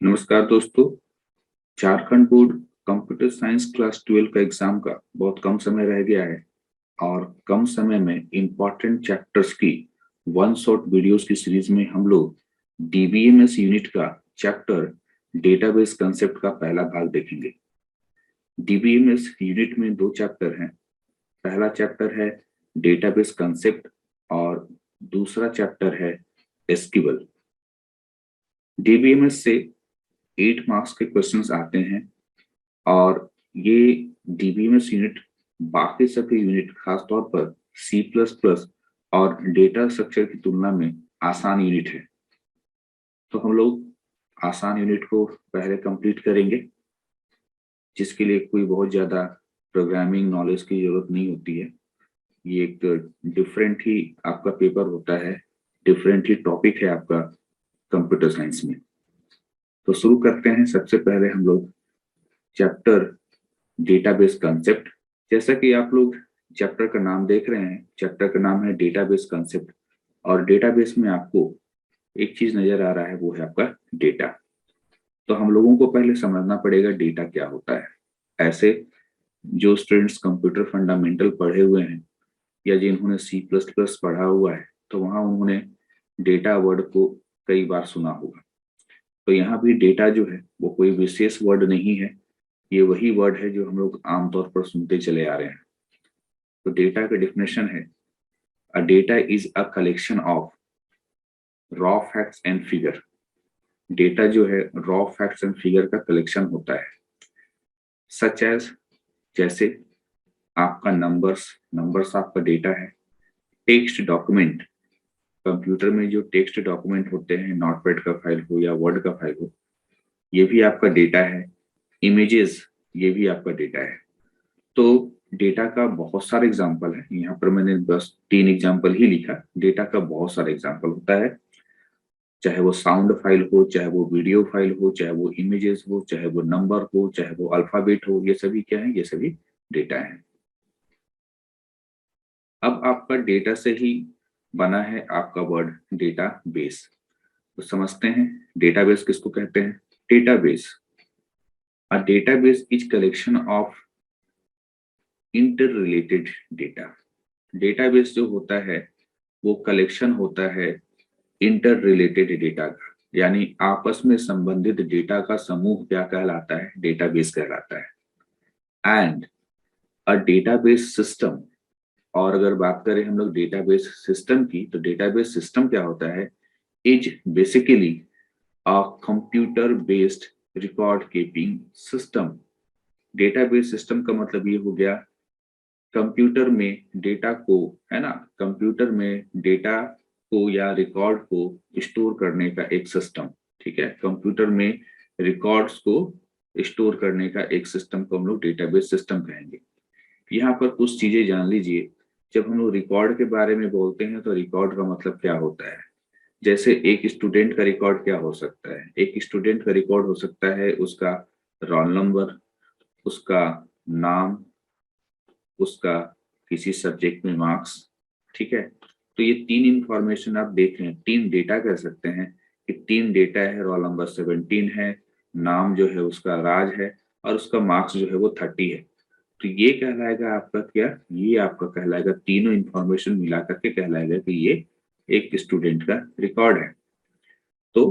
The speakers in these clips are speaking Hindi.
नमस्कार दोस्तों। Jharkhand board computer science class 12 का एग्जाम का बहुत कम समय रह गया है और कम समय में इम्पोर्टेंट चैप्टर्स की वन शॉट वीडियोस की सीरीज में हम लोग डीबीएमएस यूनिट का चैप्टर डेटाबेस कंसेप्ट का पहला भाग देखेंगे। डीबीएमएस यूनिट में दो चैप्टर हैं। पहला चैप्टर है डेटाबेस कंसेप्ट और दूसरा चैप्टर है एसक्यूएल। डीबीएमएस से 8 मार्क्स के क्वेश्चंस आते हैं और ये डीबीएमएस यूनिट बाकी सभी यूनिट खासतौर पर सी प्लस प्लस और डेटा स्ट्रक्चर की तुलना में आसान यूनिट है। तो हम लोग आसान यूनिट को पहले कंप्लीट करेंगे, जिसके लिए कोई बहुत ज़्यादा प्रोग्रामिंग नॉलेज की जरूरत नहीं होती है। ये एक डिफरेंट ही आपका पेपर होता है, डिफरेंट ही टॉपिक है आपका कंप्यूटर साइंस में। तो शुरू करते हैं। सबसे पहले हम लोग चैप्टर डेटाबेस कंसेप्ट। जैसा कि आप लोग चैप्टर का नाम देख रहे हैं, चैप्टर का नाम है डेटाबेस कंसेप्ट और डेटाबेस में आपको एक चीज नजर आ रहा है, वो है आपका डेटा। तो हम लोगों को पहले समझना पड़ेगा डेटा क्या होता है। ऐसे जो स्टूडेंट्स कंप्यूटर फंडामेंटल पढ़े हुए हैं या जिन्होंने सी प्लस प्लस पढ़ा हुआ है, तो वहां उन्होंने डेटा वर्ड को कई बार सुना होगा। तो यहाँ भी डेटा जो है वो कोई विशेष वर्ड नहीं है, ये वही वर्ड है जो हम लोग आमतौर पर सुनते चले आ रहे हैं। तो डेटा का डेफिनेशन है, a data is a collection of raw facts and figure. Data जो है रॉ फैक्ट्स एंड फिगर का कलेक्शन होता है। सच एज, जैसे आपका नंबर्स, नंबर्स आपका डेटा है। टेक्स्ट डॉक्यूमेंट, कंप्यूटर में जो टेक्स्ट डॉक्यूमेंट होते हैं, नोटपैड का फाइल हो या वर्ड का फाइल हो, ये भी आपका डेटा है। इमेजेस, ये भी आपका डेटा है। तो डेटा का बहुत सारे एग्जाम्पल है। यहाँ पर मैंने बस 3 एग्जाम्पल ही लिखा। डेटा का बहुत सारे एग्जाम्पल होता है, चाहे वो साउंड फाइल हो, चाहे वो वीडियो फाइल हो, चाहे वो इमेजेस हो, चाहे वो नंबर हो, चाहे वो अल्फाबेट हो। ये सभी क्या है? ये सभी डेटा है। अब आपका डेटा से ही बना है आपका वर्ड डेटा बेस। तो समझते हैं डेटाबेस किसको कहते हैं। Database, a database is collection of inter related data. Database जो होता है वो कलेक्शन होता है इंटर रिलेटेड डेटा का, यानी आपस में संबंधित डेटा का समूह क्या कहलाता है? डेटाबेस कहलाता है। एंड अ डेटाबेस सिस्टम, और अगर बात करें हम लोग डेटाबेस सिस्टम की, तो डेटाबेस सिस्टम क्या होता है? Is basically a computer based record keeping system. Database system का मतलब ये हो गया, कंप्यूटर में डेटा को, है ना, कंप्यूटर में डेटा को या रिकॉर्ड को स्टोर करने का एक सिस्टम। ठीक है, कंप्यूटर में रिकॉर्ड्स को स्टोर करने का एक सिस्टम को हम लोग डेटाबेस सिस्टम कहेंगे। यहाँ पर कुछ चीजें जान लीजिए। जब हम लोग रिकॉर्ड के बारे में बोलते हैं तो रिकॉर्ड का मतलब क्या होता है? जैसे एक स्टूडेंट का रिकॉर्ड क्या हो सकता है? एक स्टूडेंट का रिकॉर्ड हो सकता है उसका रोल नंबर, उसका नाम, उसका किसी सब्जेक्ट में मार्क्स। ठीक है, तो ये 3 इंफॉर्मेशन आप देख रहे हैं, 3 डेटा कह सकते हैं कि 3 डेटा है। रोल नंबर 17 है, नाम जो है उसका राज है, और उसका मार्क्स जो है वो 30 है। तो ये कहलाएगा आपका क्या? ये आपका कहलाएगा, तीनों इंफॉर्मेशन मिला करके कहलाएगा कि ये एक स्टूडेंट का रिकॉर्ड है। तो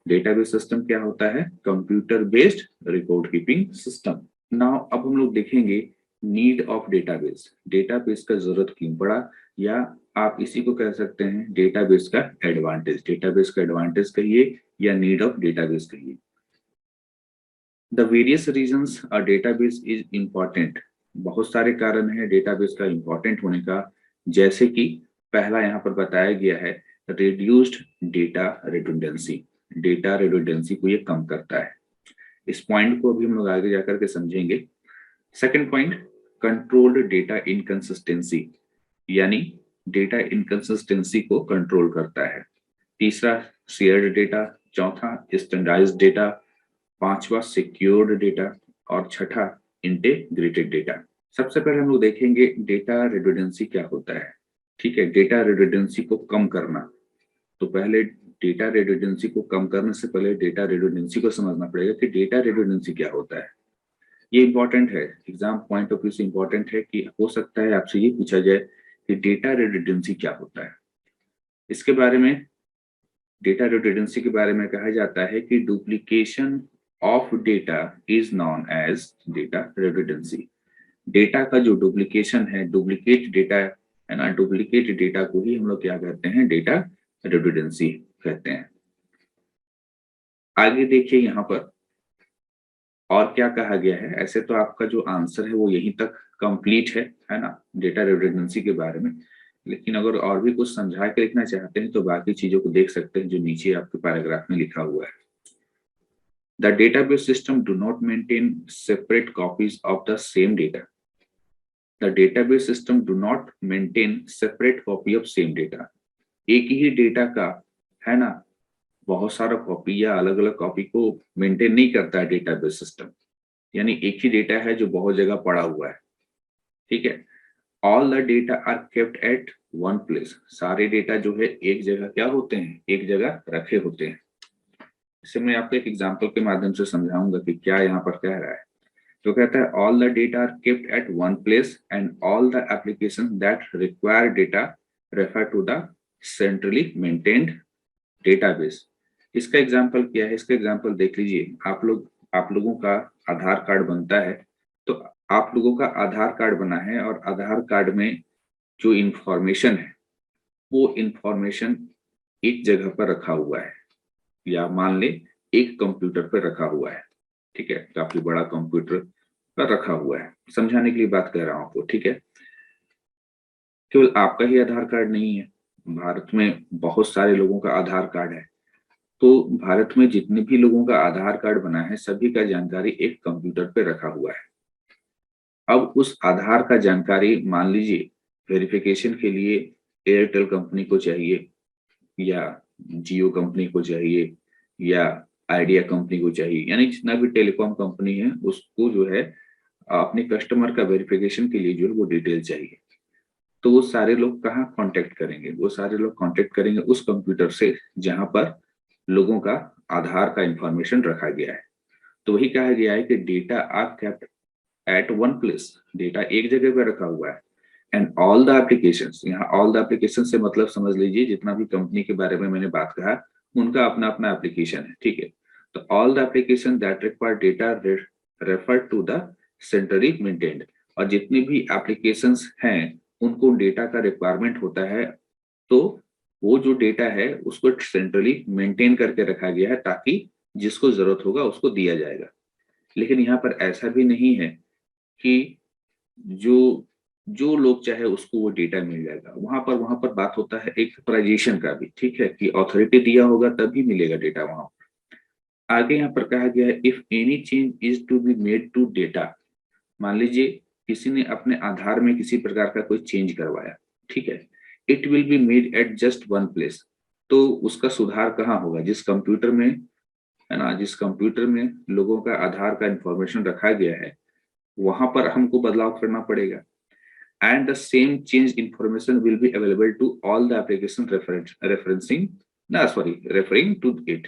डेटाबेस सिस्टम क्या होता है? Computer based record keeping system. Now अब हम लोग देखेंगे नीड ऑफ डेटाबेस। डेटाबेस का जरूरत क्यों पड़ा, या आप इसी को कह सकते हैं डेटाबेस का एडवांटेज। डेटाबेस का एडवांटेज कहिए या नीड ऑफ डेटाबेस कहिए। The various reasons a database is important. बहुत सारे कारण हैं डेटाबेस का इम्पॉर्टेंट होने का। जैसे कि पहला यहाँ पर बताया गया है, reduced data redundancy. Data redundancy को ये कम करता है। इस पॉइंट को अभी हम लोग आगे जाकर के समझेंगे। Second point, controlled data inconsistency, यानी डेटा इनकंसिस्टेंसी को कंट्रोल करता है। तीसरा, शेयर्ड डेटा। चौथा, स्टैंडर्डाइज्ड डेटा। पांचवा, सिक्योर्ड डेटा। और छठा, इंटीग्रेटेड डेटा। सबसे पहले हम लोग देखेंगे डेटा रिडंडेंसी क्या होता है। ठीक है, डेटा रिडंडेंसी को कम करना। तो पहले डेटा रिडंडेंसी को कम करने से पहले डेटा रिडंडेंसी को समझना पड़ेगा कि डेटा रिडंडेंसी क्या होता है। ये इंपॉर्टेंट है, एग्जाम पॉइंट ऑफ व्यू से इंपॉर्टेंट है कि हो सकता है आपसे ये पूछा जाए कि डेटा रिडंडेंसी क्या होता है। इसके बारे में, डेटा रिडंडेंसी के बारे में कहा जाता है कि duplication of data is known as data redundancy. Data का जो डुप्लीकेशन है, डुप्लीकेट डेटा है ना, डुप्लीकेट डेटा को ही हम लोग क्या कहते हैं, डेटा रिडंडेंसी कहते हैं। आगे देखिए यहाँ पर और क्या कहा गया है। ऐसे तो आपका जो आंसर है वो यहीं तक कंप्लीट है ना, डेटा रिडंडेंसी के बारे में। लेकिन अगर और भी कुछ समझा के लिखना चाहते हैं तो बाकी चीजों को देख सकते हैं जो नीचे आपके पैराग्राफ में लिखा हुआ है। The database system do not maintain separate copies of the same data. The database system do not maintain separate copy of same data. एक ही डेटा का, है ना, बहुत सारा कॉपी या अलग अलग कॉपी को मेंटेन नहीं करता है डेटाबेस सिस्टम। यानी एक ही डेटा है जो बहुत जगह पड़ा हुआ है, ठीक है। All the data are kept at one place. सारे डेटा जो है एक जगह क्या होते हैं, एक जगह रखे होते हैं। इसे मैं आपको एक एग्जांपल के माध्यम से समझाऊंगा कि क्या यहाँ पर कह रहा है। तो कहता है all the data are kept at one place and all the application that require data refer to the centrally maintained database. इसका एग्जांपल क्या है, इसका एग्जांपल देख लीजिए। आप लोगों का आधार कार्ड बनता है, तो आप लोगों का आधार कार्ड बना है और आधार कार्ड में जो इंफॉर्मेशन है वो इंफॉर्मेशन एक जगह पर रखा हुआ है, या मान ले एक कंप्यूटर पर रखा हुआ है, ठीक है। काफी बड़ा कंप्यूटर पर रखा हुआ है, समझाने के लिए बात कर रहा हूं आपको, ठीक है। केवल आपका ही आधार कार्ड नहीं है, भारत में बहुत सारे लोगों का आधार कार्ड है। तो भारत में जितने भी लोगों का आधार कार्ड बना है सभी का जानकारी एक कंप्यूटर पे रखा हुआ है। अब उस आधार का जानकारी मान लीजिए वेरिफिकेशन के लिए एयरटेल कंपनी को चाहिए, या जियो कंपनी को चाहिए, या आइडिया कंपनी को चाहिए, यानी जितना भी टेलीकॉम कंपनी है उसको जो है अपने कस्टमर का वेरिफिकेशन के लिए जो है वो डिटेल चाहिए। तो वो सारे लोग कहाँ कांटेक्ट करेंगे, वो सारे लोग कांटेक्ट करेंगे उस कंप्यूटर से जहां पर लोगों का आधार का इंफॉर्मेशन रखा गया है। तो वही कहा गया है कि data are kept at one place. Data एक जगह पर रखा हुआ है एंड ऑल द एप्लीकेशंस। यहाँ ऑल द एप्लीकेशन से मतलब समझ लीजिए जितना भी कंपनी के बारे में मैंने बात कहा उनका अपना अपना एप्लीकेशन है, ठीक है। तो all the application that require data refer to the centrally maintained. और जितनी भी एप्लीकेशंस हैं उनको डेटा का रिक्वायरमेंट होता है, तो वो जो डेटा है उसको सेंट्रली मेंटेन करके रखा गया है ताकि जिसको जरूरत होगा उसको दिया जाएगा। लेकिन यहाँ पर ऐसा भी नहीं है कि जो जो लोग चाहे उसको वो डेटा मिल जाएगा। वहां पर बात होता है एक प्राइजेशन का भी, ठीक है, कि अथॉरिटी दिया होगा तभी मिलेगा डेटा वहां। आगे यहाँ पर कहा गया है if any change is to be made to data. मान लीजिए किसी ने अपने आधार में किसी प्रकार का कोई चेंज करवाया, ठीक है, it will be made at just one place. तो उसका सुधार कहाँ होगा, जिस कंप्यूटर में, है ना, जिस कंप्यूटर में लोगों का आधार का इंफॉर्मेशन रखा गया है वहां पर हमको बदलाव करना पड़ेगा। And the same change information will be available to all the application referring to it.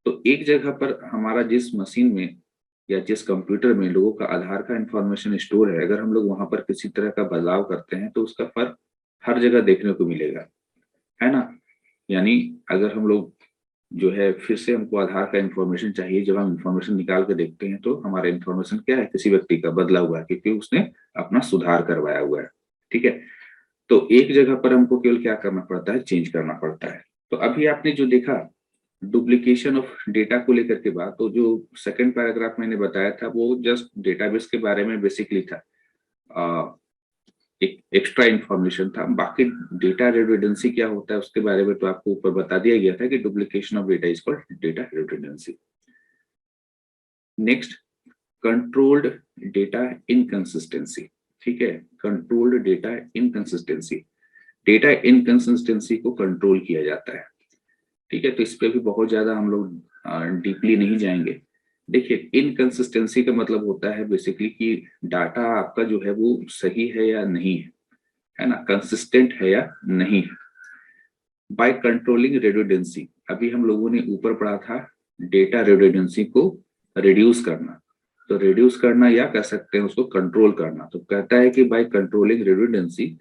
तो एक जगह पर हमारा जिस मशीन में या जिस कंप्यूटर में लोगों का आधार का इंफॉर्मेशन स्टोर है, अगर हम लोग वहां पर किसी तरह का बदलाव करते हैं तो उसका फर्क हर जगह देखने को मिलेगा, है ना। यानी अगर हम लोग जो है फिर से हमको आधार का इंफॉर्मेशन चाहिए, जब हम इंफॉर्मेशन निकाल के देखते हैं तो हमारा इंफॉर्मेशन क्या है, किसी व्यक्ति का बदला हुआ है क्योंकि उसने अपना सुधार करवाया हुआ है, ठीक है। तो एक जगह पर हमको केवल क्या करना पड़ता है, चेंज करना पड़ता है। तो अभी आपने जो देखा डुप्लीकेशन ऑफ डेटा को लेकर के बात, तो जो सेकंड पैराग्राफ मैंने बताया था वो जस्ट डेटाबेस के बारे में बेसिकली था, एक एक्स्ट्रा इंफॉर्मेशन था। बाकी डेटा रिडंडेंसी क्या होता है उसके बारे में तो आपको ऊपर बता दिया गया था कि duplication of data is called data redundancy. Next, controlled data inconsistency, ठीक है, controlled data inconsistency. Data inconsistency को कंट्रोल किया जाता है, ठीक है। तो इस पे भी बहुत ज्यादा हम लोग डीपली नहीं जाएंगे। देखिए इनकंसिस्टेंसी का मतलब होता है बेसिकली कि डाटा आपका जो है वो सही है या नहीं है ना, कंसिस्टेंट है या नहीं। बाय कंट्रोलिंग रिडंडेंसी, अभी हम लोगों ने ऊपर पढ़ा था डेटा रिडंडेंसी को रिड्यूस करना, तो रिड्यूस करना या कह सकते हैं उसको कंट्रोल करना। तो कहता है कि by controlling redundancy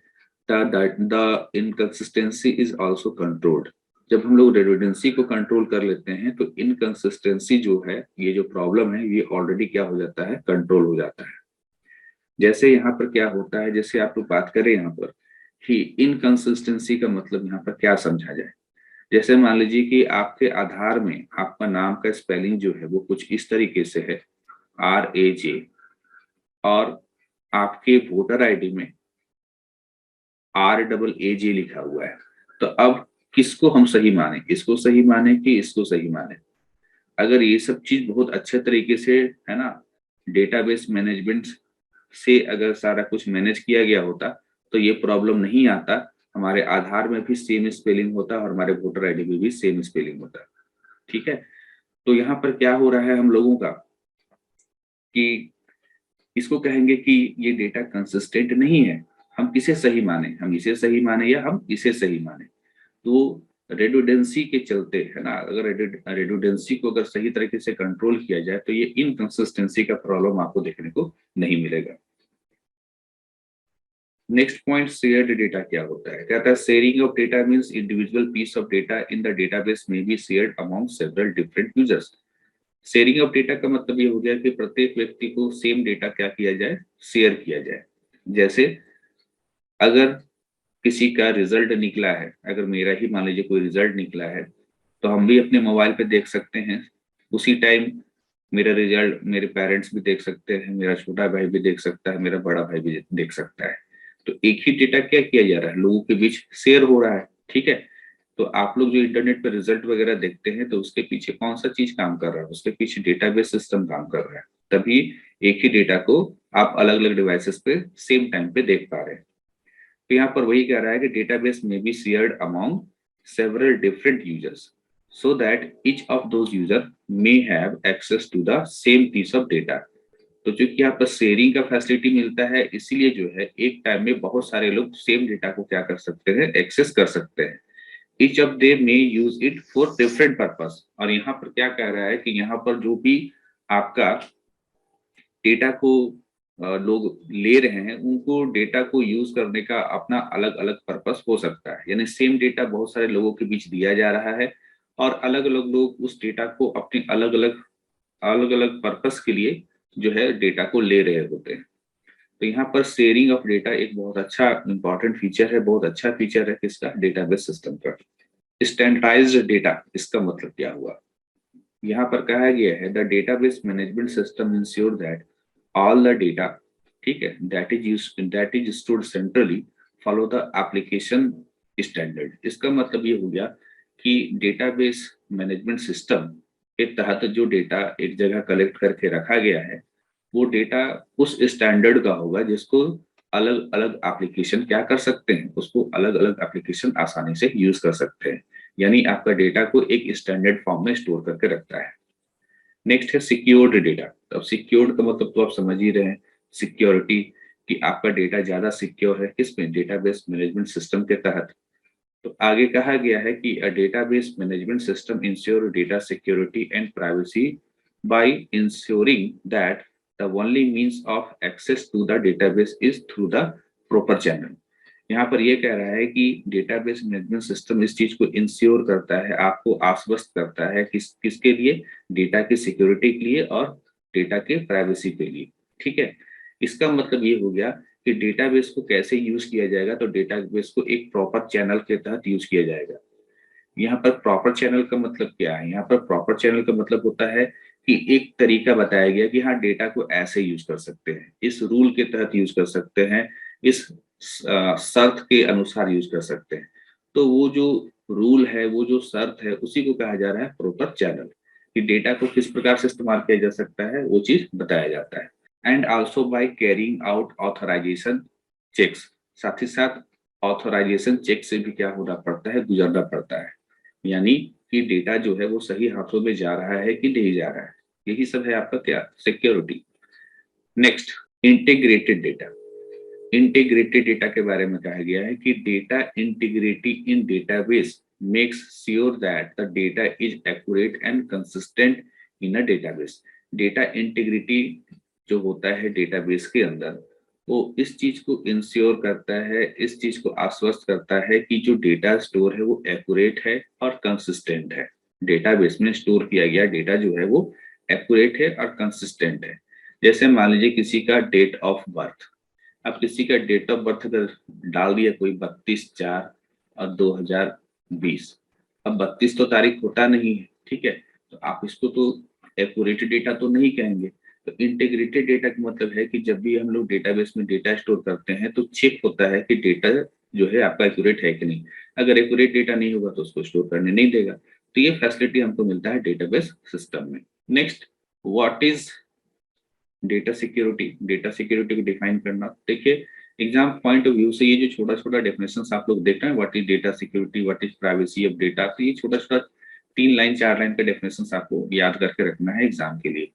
the inconsistency is also controlled. जब हम लोग रिडंडेंसी को कंट्रोल कर लेते हैं तो इनकंसिस्टेंसी जो है, ये जो प्रॉब्लम है, ये ऑलरेडी क्या हो जाता है, कंट्रोल हो जाता है। जैसे यहाँ पर क्या होता है, जैसे आप लोग बात करें यहाँ पर कि इनकंसिस्टेंसी का मतलब यहाँ पर क्या समझा जाए। जैसे मान लीजिए कि आपके आधार में आपका नाम का स्पेलिंग जो है वो कुछ इस तरीके से है, RAJ, और आपके वोटर आईडी में RAAJ लिखा हुआ है। तो अब किसको हम सही माने, इसको सही माने कि इसको सही माने? अगर ये सब चीज बहुत अच्छे तरीके से, है ना, डेटाबेस मैनेजमेंट से अगर सारा कुछ मैनेज किया गया होता तो ये प्रॉब्लम नहीं आता। हमारे आधार में भी सेम स्पेलिंग होता और हमारे वोटर आईडी में भी सेम स्पेलिंग होता। ठीक है, तो यहाँ पर क्या हो रहा है हम लोगों का कि इसको कहेंगे कि ये डेटा कंसिस्टेंट नहीं है। हम किसे सही माने, हम इसे सही माने या हम इसे सही माने? तो रेडुडेंसी के चलते, है ना, अगर रेडुडेंसी को अगर सही तरीके से कंट्रोल किया जाए तो ये इनकंसिस्टेंसी का प्रॉब्लम आपको देखने को नहीं मिलेगा। नेक्स्ट पॉइंट, शेयर्ड डेटा क्या होता है? कहता है sharing of data means individual piece of data in the database में be shared among several different users. Sharing of data का मतलब ये हो गया कि प्रत्येक व्यक्ति को सेम डेटा क्या किया जाए, शेयर किया जाए। जैसे अगर किसी का रिजल्ट निकला है, अगर मेरा ही मान लीजिए कोई रिजल्ट निकला है, तो हम भी अपने मोबाइल पे देख सकते हैं। उसी टाइम मेरा रिजल्ट मेरे पेरेंट्स भी देख सकते हैं, मेरा छोटा भाई भी देख सकता है, मेरा बड़ा भाई भी देख सकता है। तो एक ही डेटा क्या किया जा रहा है, लोगों के बीच शेयर हो रहा है। ठीक है, तो आप लोग जो इंटरनेट पे रिजल्ट वगैरह देखते हैं तो उसके पीछे कौन सा चीज काम कर रहा है, उसके पीछे डेटाबेस सिस्टम काम कर रहा है। तभी एक ही डेटा को आप अलग अलग डिवाइसेस पे सेम टाइम पे देख पा रहे हैं। तो यहाँ पर वही कह रहा है कि डेटाबेस में be shared among several different users so that each of those user may have access to the same piece of data। तो चूंकि यहाँ पर शेयरिंग का फैसिलिटी मिलता है, इसीलिए जो है एक टाइम में बहुत सारे लोग सेम डेटा को क्या कर सकते हैं, एक्सेस कर सकते हैं। Each of they may use it for different purpose. और यहाँ पर क्या कह रहा है कि यहाँ पर जो भी आपका डेटा को लोग ले रहे हैं, उनको डेटा को यूज करने का अपना अलग अलग पर्पस हो सकता है। यानी सेम डेटा बहुत सारे लोगों के बीच दिया जा रहा है और अलग अलग लोग उस डेटा को अपने अलग अलग पर्पस के लिए जो है डेटा को ले रहे होते हैं। तो यहाँ पर शेयरिंग ऑफ डेटा एक बहुत अच्छा इंपॉर्टेंट फीचर है, बहुत अच्छा फीचर है किसका, डेटाबेस सिस्टम का। स्टैंडर्डाइज्ड डेटा, इसका मतलब क्या हुआ? यहाँ पर कहा गया है the database management system ensure that all the data, ठीक है, that is stored centrally follow the application standard. इसका मतलब ये हो गया कि डेटाबेस मैनेजमेंट सिस्टम के तहत जो डेटा एक जगह कलेक्ट करके रखा गया है, वो डेटा उस स्टैंडर्ड का होगा जिसको अलग अलग एप्लीकेशन क्या कर सकते हैं, उसको अलग अलग एप्लीकेशन आसानी से यूज कर सकते हैं। यानी आपका डेटा को एक स्टैंडर्ड फॉर्म में स्टोर करके रखता है। नेक्स्ट है सिक्योर्ड डेटा। तो अब सिक्योर्ड का मतलब तो आप समझ ही रहे हैं, सिक्योरिटी, कि आपका डेटा ज्यादा सिक्योर है किसमें, डेटाबेस मैनेजमेंट सिस्टम के तहत। तो आगे कहा गया है कि a database management system ensure data security and privacy by ensuring that the only means of access to the database is through the proper channel. यहाँ पर यह कह रहा है कि डेटाबेस मैनेजमेंट सिस्टम इस चीज को इंश्योर करता है, आपको आश्वस्त करता है किसके लिए, डेटा की सिक्योरिटी के लिए और डेटा के प्राइवेसी के लिए। ठीक है, इसका मतलब ये हो गया कि डेटाबेस को कैसे यूज किया जाएगा, तो डेटाबेस को एक प्रॉपर चैनल के तहत यूज किया जाएगा। यहाँ पर प्रॉपर चैनल का मतलब क्या है, यहाँ पर प्रॉपर चैनल का मतलब होता है कि एक तरीका बताया गया कि हाँ डेटा को ऐसे यूज कर सकते हैं, इस रूल के तहत यूज कर सकते हैं, इस शर्त के अनुसार यूज कर सकते हैं। तो वो जो रूल है, वो जो शर्त है, उसी को कहा जा रहा है प्रॉपर चैनल, कि डेटा को किस प्रकार से इस्तेमाल किया जा सकता है वो चीज बताया जाता है। And also by carrying out authorization checks, साथ ही साथ ऑथराइजेशन चेक से भी क्या होना पड़ता है, गुजरना पड़ता है। यानी कि डेटा जो है वो सही हाथों में जा रहा है कि नहीं जा रहा है। यही सब है आपका क्या, security. Next, integrated data. Integrated data के बारे में कहा गया है कि data integrity in database makes sure that the data is accurate and consistent in a database. Data integrity जो होता है डेटाबेस के अंदर, वो इस चीज को इंश्योर करता है, इस चीज को आश्वस्त करता है कि जो डेटा स्टोर है वो एक्यूरेट है और कंसिस्टेंट है। डेटाबेस में स्टोर किया गया डेटा जो है वो एक्यूरेट है और कंसिस्टेंट है। जैसे मान लीजिए किसी का डेट ऑफ बर्थ, अब किसी का डेट ऑफ बर्थ अगर डाल दिया कोई 32/4/2020, अब 32 तो तारीख होता नहीं है, ठीक है, तो आप इसको तो एक्यूरेट डेटा तो नहीं कहेंगे। तो इंटीग्रेटेड डेटा का मतलब है कि जब भी हम लोग डेटाबेस में डेटा स्टोर करते हैं तो चेक होता है कि डेटा जो है आपका एक्यूरेट है कि नहीं। अगर एक्यूरेट डेटा नहीं होगा तो उसको स्टोर करने नहीं देगा। तो ये फैसिलिटी हमको मिलता है डेटाबेस सिस्टम में। Next, what is data security. Data security को डिफाइन करना, देखिए एग्जाम पॉइंट ऑफ व्यू से ये जो छोटा छोटा डेफिनेशन आप लोग देख रहे हैं, what is data security, what is privacy of data, तो ये छोटा छोटा 3 लाइन 4 लाइन का डेफिनेशन आपको याद करके रखना है एग्जाम के लिए।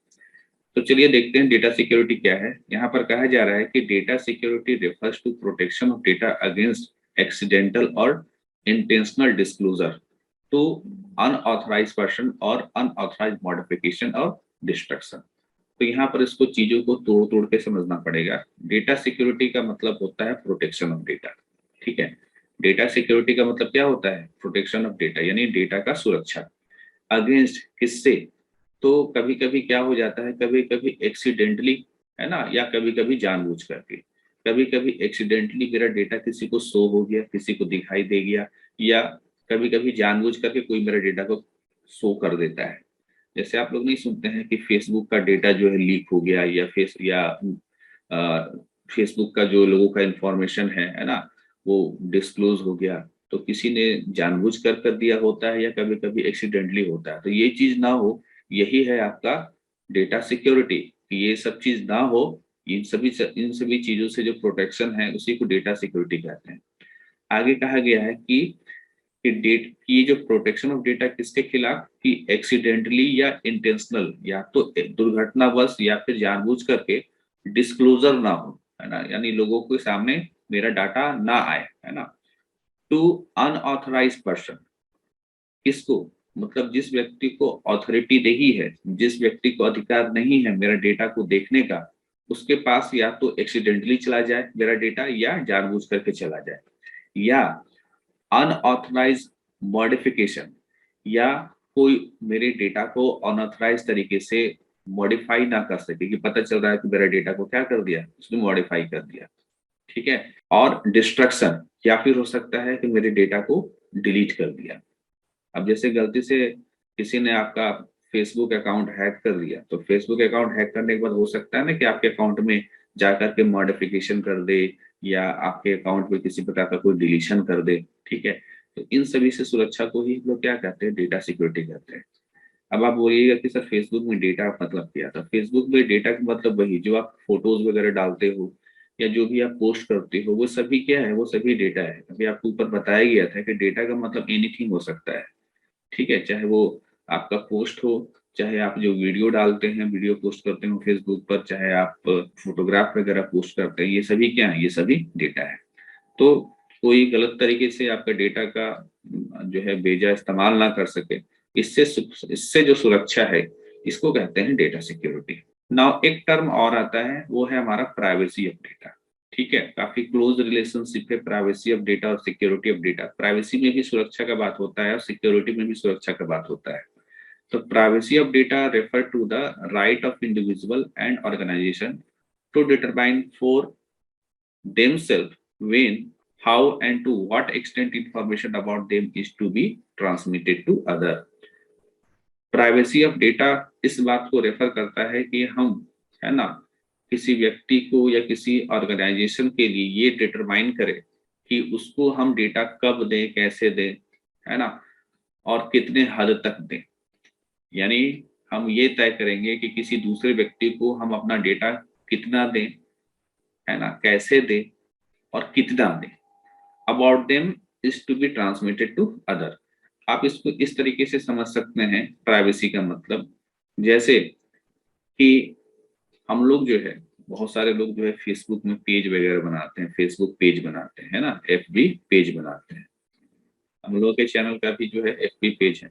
तो चलिए देखते हैं डेटा सिक्योरिटी क्या है। यहाँ पर कहा जा रहा है कि data security refers to protection of data against accidental और intentional disclosure to unauthorise person और अनऑथराइज मॉडिफिकेशन और डिस्ट्रक्शन। तो यहाँ पर इसको चीजों को तोड़ तोड़ के समझना पड़ेगा। डेटा सिक्योरिटी का मतलब होता है प्रोटेक्शन ऑफ डेटा, ठीक है। डेटा सिक्योरिटी का मतलब क्या होता है? प्रोटेक्शन ऑफ डेटा, यानी डेटा का सुरक्षा। अगेंस्ट किससे? तो कभी कभी क्या हो जाता है, कभी कभी एक्सीडेंटली, है ना, या कभी कभी जानबूझ करके। कभी कभी एक्सीडेंटली मेरा डेटा किसी को शो हो गया, किसी को दिखाई दे गया, या कभी कभी जानबूझ करके कोई मेरे डेटा को शो कर देता है। जैसे आप लोग नहीं सुनते हैं कि फेसबुक का डेटा जो है लीक हो गया, या फेसबुक का जो लोगों का इंफॉर्मेशन है ना, वो डिस्क्लोज हो गया। तो किसी ने जानबूझ कर दिया होता है, या कभी कभी एक्सीडेंटली होता है। तो ये चीज ना हो, यही है आपका डेटा सिक्योरिटी, कि ये सब चीज ना हो। इन सभी चीजों से जो प्रोटेक्शन है उसी को डेटा सिक्योरिटी कहते हैं। आगे कहा गया है कि डेट की जो प्रोटेक्शन ऑफ डेटा किसके खिलाफ, कि एक्सीडेंटली या इंटेंशनल, या तो दुर्घटनावश या फिर जानबूझ करके डिस्क्लोजर ना हो, है ना, यानी लोगों के सामने मेरा डाटा ना आए, है ना। टू अनऑथराइज पर्सन, किसको? मतलब जिस व्यक्ति को अथॉरिटी नहीं है, जिस व्यक्ति को अधिकार नहीं है मेरा डेटा को देखने का, उसके पास या तो एक्सीडेंटली चला जाए मेरा डेटा, या जानबूझ करके चला जाए, या अनऑथराइज मॉडिफिकेशन, या कोई मेरे डेटा को अनऑथराइज तरीके से मॉडिफाई ना कर सके, कि पता चल रहा है कि मेरा डेटा को क्या कर दिया, उसने मॉडिफाई कर दिया, ठीक है। और डिस्ट्रक्शन, या फिर हो सकता है कि मेरे डेटा को डिलीट कर दिया। अब जैसे गलती से किसी ने आपका फेसबुक अकाउंट हैक कर लिया, तो फेसबुक अकाउंट हैक करने के बाद हो सकता है ना कि आपके अकाउंट में जाकर के मॉडिफिकेशन कर दे, या आपके अकाउंट में किसी प्रकार का कोई डिलीशन कर दे, ठीक है। तो इन सभी से सुरक्षा को ही लोग क्या कहते हैं, डेटा सिक्योरिटी कहते हैं। अब आप बोलिएगा कि सर फेसबुक में डेटा मतलब क्या था? फेसबुक में डेटा का मतलब वही जो आप फोटोज वगैरह डालते हो, या जो भी आप पोस्ट करते हो, वो सभी क्या है, वो सभी डेटा है। अभी आपको ऊपर बताया गया था कि डेटा का मतलब एनीथिंग हो सकता है, ठीक है। चाहे वो आपका पोस्ट हो, चाहे आप जो वीडियो डालते हैं, वीडियो पोस्ट करते हो फेसबुक पर, चाहे आप फोटोग्राफ वगैरह पोस्ट करते हैं, ये सभी क्या है, ये सभी डेटा है। तो कोई गलत तरीके से आपका डेटा का जो है बेजा इस्तेमाल ना कर सके, इससे जो सुरक्षा है, इसको कहते हैं डेटा सिक्योरिटी। नाउ एक टर्म और आता है, वो है हमारा प्राइवेसी ऑफ डेटा, ठीक है। काफी क्लोज रिलेशनशिप है प्राइवेसी ऑफ डेटा और सिक्योरिटी ऑफ डेटा। प्राइवेसी में भी सुरक्षा का बात होता है और सिक्योरिटी में भी सुरक्षा का बात होता है। तो privacy of data refer to the right of individual and organization to determine for themselves when, how and to what extent information about them is to be transmitted to other। Privacy of data इस बात को रेफर करता है कि हम, है ना, किसी व्यक्ति को या किसी ऑर्गेनाइजेशन के लिए ये डिटरमाइन करें कि उसको हम डेटा कब दें, कैसे दें, है ना, और कितने हद तक दें। यानी हम ये तय करेंगे कि किसी दूसरे व्यक्ति को हम अपना डेटा कितना दें, है ना, कैसे दें और कितना दें। About them is to be transmitted to other. आप इसको इस तरीके से समझ सकते हैं प्राइवेसी का मतलब, जैसे कि हम लोग जो है, बहुत सारे लोग जो है फेसबुक में पेज वगैरह बनाते हैं, फेसबुक पेज बनाते हैं ना, एफबी पेज बनाते हैं। हम लोगों के चैनल का भी जो है एफबी पेज है।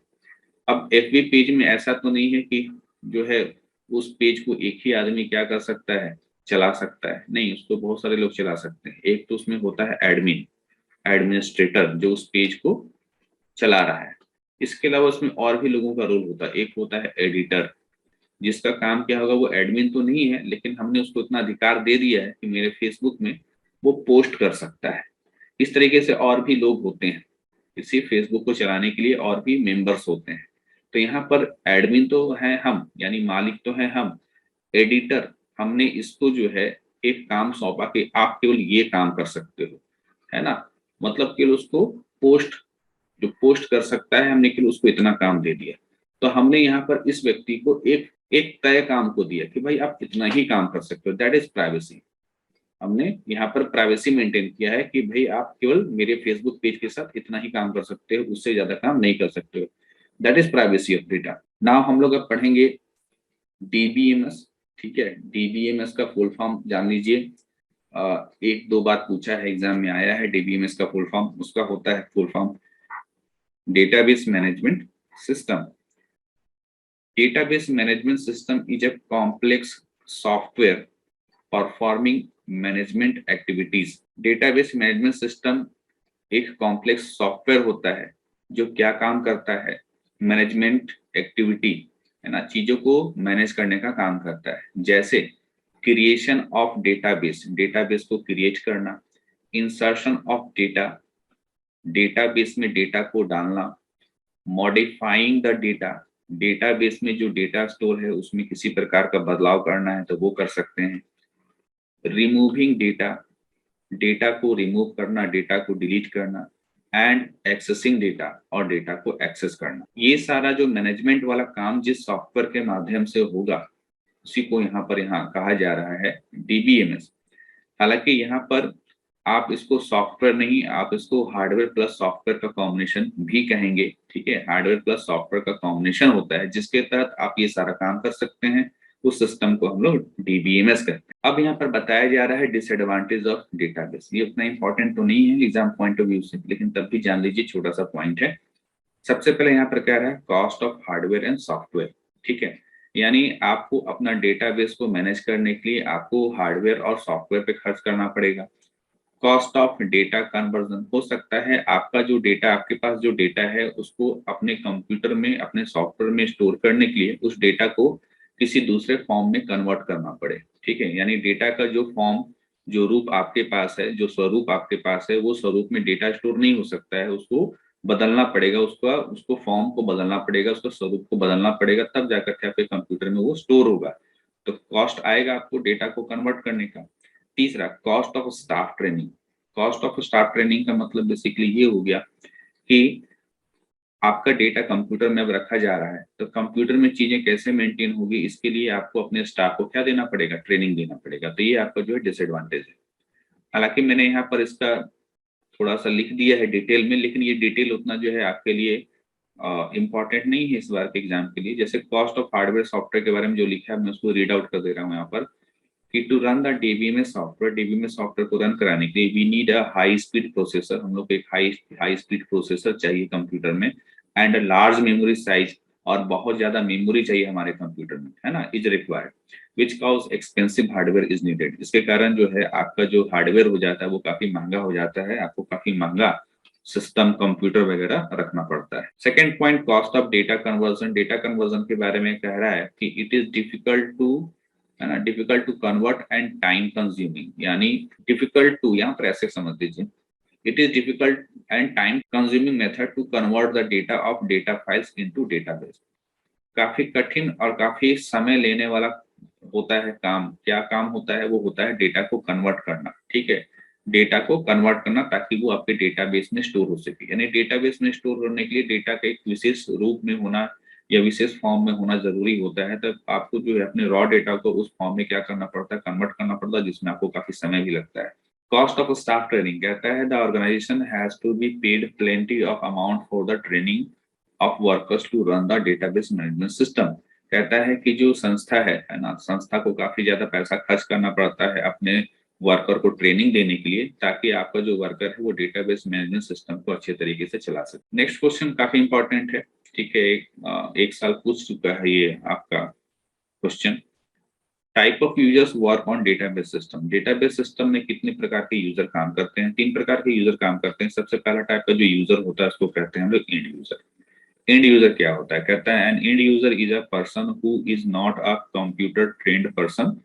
अब एफबी पेज में ऐसा तो नहीं है कि जो है उस पेज को एक ही आदमी क्या कर सकता है, चला सकता है, नहीं, उसको बहुत सारे लोग चला सकते हैं। एक तो उसमें होता है एडमिन, एडमिनिस्ट्रेटर जो उस पेज को चला रहा है। इसके अलावा उसमें और भी लोगों का रोल होता है। एक होता है एडिटर, जिसका काम क्या होगा, वो एडमिन तो नहीं है लेकिन हमने उसको इतना अधिकार दे दिया है कि मेरे फेसबुक में वो पोस्ट कर सकता है। इस तरीके से और भी लोग होते हैं, इसी फेसबुक को चलाने के लिए और भी मेंबर्स होते हैं। तो यहाँ पर एडमिन तो है हम, यानी मालिक तो है हम। एडिटर, हमने इसको जो है एक काम सौंपा कि आप केवल ये काम कर सकते हो, है ना, मतलब केवल उसको पोस्ट, जो पोस्ट कर सकता है, हमने केवल उसको इतना काम दे दिया। तो हमने यहाँ पर इस व्यक्ति को एक एक तय काम को दिया कि भाई आप इतना ही काम कर सकते हो, दैट इज प्राइवेसी। हमने यहाँ पर प्राइवेसी मेंटेन किया है कि भाई आप केवल मेरे फेसबुक पेज के साथ इतना ही काम कर सकते हो, उससे ज्यादा काम नहीं कर सकते हो। That is privacy of data. Now हम लोग अब पढ़ेंगे डीबीएमएस। ठीक है, डीबीएमएस का फुल फॉर्म जान लीजिए। एक दो बार पूछा है, एग्जाम में आया है डीबीएमएस का फुल फॉर्म। उसका होता है full form database management system. Database management system is a complex software performing management activities. Database management system एक कॉम्प्लेक्स सॉफ्टवेयर होता है जो क्या काम करता है, मैनेजमेंट एक्टिविटी, है ना, चीजों को मैनेज करने का काम करता है। जैसे क्रिएशन ऑफ डेटाबेस, डेटाबेस को क्रिएट करना, इंसर्शन ऑफ डेटा, डेटाबेस में डेटा को डालना, मॉडिफाइंग द डेटा, डेटाबेस में जो डेटा स्टोर है उसमें किसी प्रकार का बदलाव करना है तो वो कर सकते हैं। रिमूविंग डेटा, डेटा को रिमूव करना, डेटा को डिलीट करना। एंड एक्सेसिंग डेटा, और डेटा को एक्सेस करना। ये सारा जो मैनेजमेंट वाला काम जिस सॉफ्टवेयर के माध्यम से होगा उसी को यहाँ कहा जा रहा है डीबीएमएस। हालांकि यहाँ पर आप इसको सॉफ्टवेयर नहीं, आप इसको हार्डवेयर प्लस सॉफ्टवेयर का कॉम्बिनेशन भी कहेंगे। ठीक है, हार्डवेयर प्लस सॉफ्टवेयर का कॉम्बिनेशन होता है जिसके तहत आप ये सारा काम कर सकते हैं। उस सिस्टम को हम लोग डीबीएमएस कहते हैं। अब यहाँ पर बताया जा रहा है डिसएडवांटेज ऑफ डेटाबेस। ये उतना इंपॉर्टेंट तो नहीं है एग्जाम पॉइंट ऑफ व्यू से, लेकिन तब भी जान लीजिए, छोटा सा पॉइंट है। सबसे पहले यहाँ पर क्या है, cost of hardware and software. ठीक है, यानी आपको अपना डेटाबेस को मैनेज करने के लिए आपको हार्डवेयर और सॉफ्टवेयर पे खर्च करना पड़ेगा। कॉस्ट ऑफ डेटा कन्वर्जन, हो सकता है आपका जो डेटा, आपके पास जो डेटा है उसको अपने कंप्यूटर में, अपने सॉफ्टवेयर में स्टोर करने के लिए उस डेटा को किसी दूसरे फॉर्म में कन्वर्ट करना पड़े। ठीक है, यानी डेटा का जो फॉर्म, जो रूप आपके पास है, जो स्वरूप आपके पास है, वो स्वरूप में डेटा स्टोर नहीं हो सकता है, उसको बदलना पड़ेगा, उसको फॉर्म को बदलना पड़ेगा, उसको स्वरूप को बदलना पड़ेगा, तब जाकर के आपके कंप्यूटर में वो स्टोर होगा। तो कॉस्ट आएगा आपको डेटा को कन्वर्ट करने का। तीसरा, cost of staff training. Cost of staff training का मतलब बेसिकली ये हो गया कि आपका डेटा कंप्यूटर में अब रखा जा रहा है, तो कंप्यूटर में चीजें कैसे मेंटेन होगी, इसके लिए आपको अपने स्टाफ को क्या देना पड़ेगा, ट्रेनिंग देना पड़ेगा। तो ये आपका जो है डिसएडवांटेज है। हालांकि मैंने यहाँ पर इसका थोड़ा सा लिख दिया है डिटेल में, लेकिन ये डिटेल उतना जो है आपके लिए इम्पॉर्टेंट नहीं है इस बार के एग्जाम के लिए। जैसे कॉस्ट ऑफ हार्डवेयर सॉफ्टवेयर के बारे में जो लिखा है मैं उसको रीड आउट कर दे रहा हूँ यहाँ पर, कि to run the DBMS software, DBMS software को रन कराने के लिए we need a high speed processor, हम लोग को एक हाई स्पीड प्रोसेसर चाहिए कंप्यूटर में। एंड लार्ज मेमोरी साइज, और बहुत ज्यादा मेमोरी चाहिए हमारे कंप्यूटर में, है ना, is required. Which cause expensive hardware is needed, इसके कारण जो है आपका जो हार्डवेयर हो जाता है वो काफी महंगा हो जाता है, आपको काफी महंगा सिस्टम कंप्यूटर वगैरह रखना पड़ता है। Second point, cost of data conversion. Data conversion के बारे में कह रहा है कि इट इज डिफिकल्ट टू, है ना, difficult to convert and time consuming, यानी डिफिकल्ट टू यहाँ पर ऐसे समझ लीजिए, it is difficult and time consuming method to convert the data of data files into database. काफी कठिन और काफी समय लेने वाला होता है काम। क्या काम होता है, वो होता है डेटा को कन्वर्ट करना। ठीक है, डेटा को कन्वर्ट करना ताकि वो आपके डेटाबेस में स्टोर हो सके। यानी डेटाबेस में स्टोर करने के लिए डेटा का एक विशेष रूप में होना या विशेष फॉर्म में होना जरूरी होता है। तब आपको जो है अपने रॉ डेटा को उस फॉर्म में क्या करना पड़ता है, कन्वर्ट करना पड़ता है, जिसमें आपको काफी समय भी लगता है। कॉस्ट ऑफ स्टाफ ट्रेनिंग कहता है the organization has to be paid plenty of amount for the training of workers to run the database management system. कहता है कि जो संस्था है ना, संस्था को काफी ज्यादा पैसा खर्च करना पड़ता है अपने वर्कर को ट्रेनिंग देने के लिए, ताकि आपका जो वर्कर है वो डेटाबेस मैनेजमेंट सिस्टम को अच्छे तरीके से चला सके। नेक्स्ट क्वेश्चन काफी इंपॉर्टेंट है, ठीक है, एक साल पूछ चुका है ये आपका question. Type of users work on database system. Database system में कितने प्रकार के यूजर काम करते हैं? 3 प्रकार के यूजर काम करते हैं। सबसे पहला टाइप का जो यूजर होता है उसको कहते हैं हम लोग एंड यूजर। एंड यूजर क्या होता है? कहता है an end user is a person who is not a computer trained person.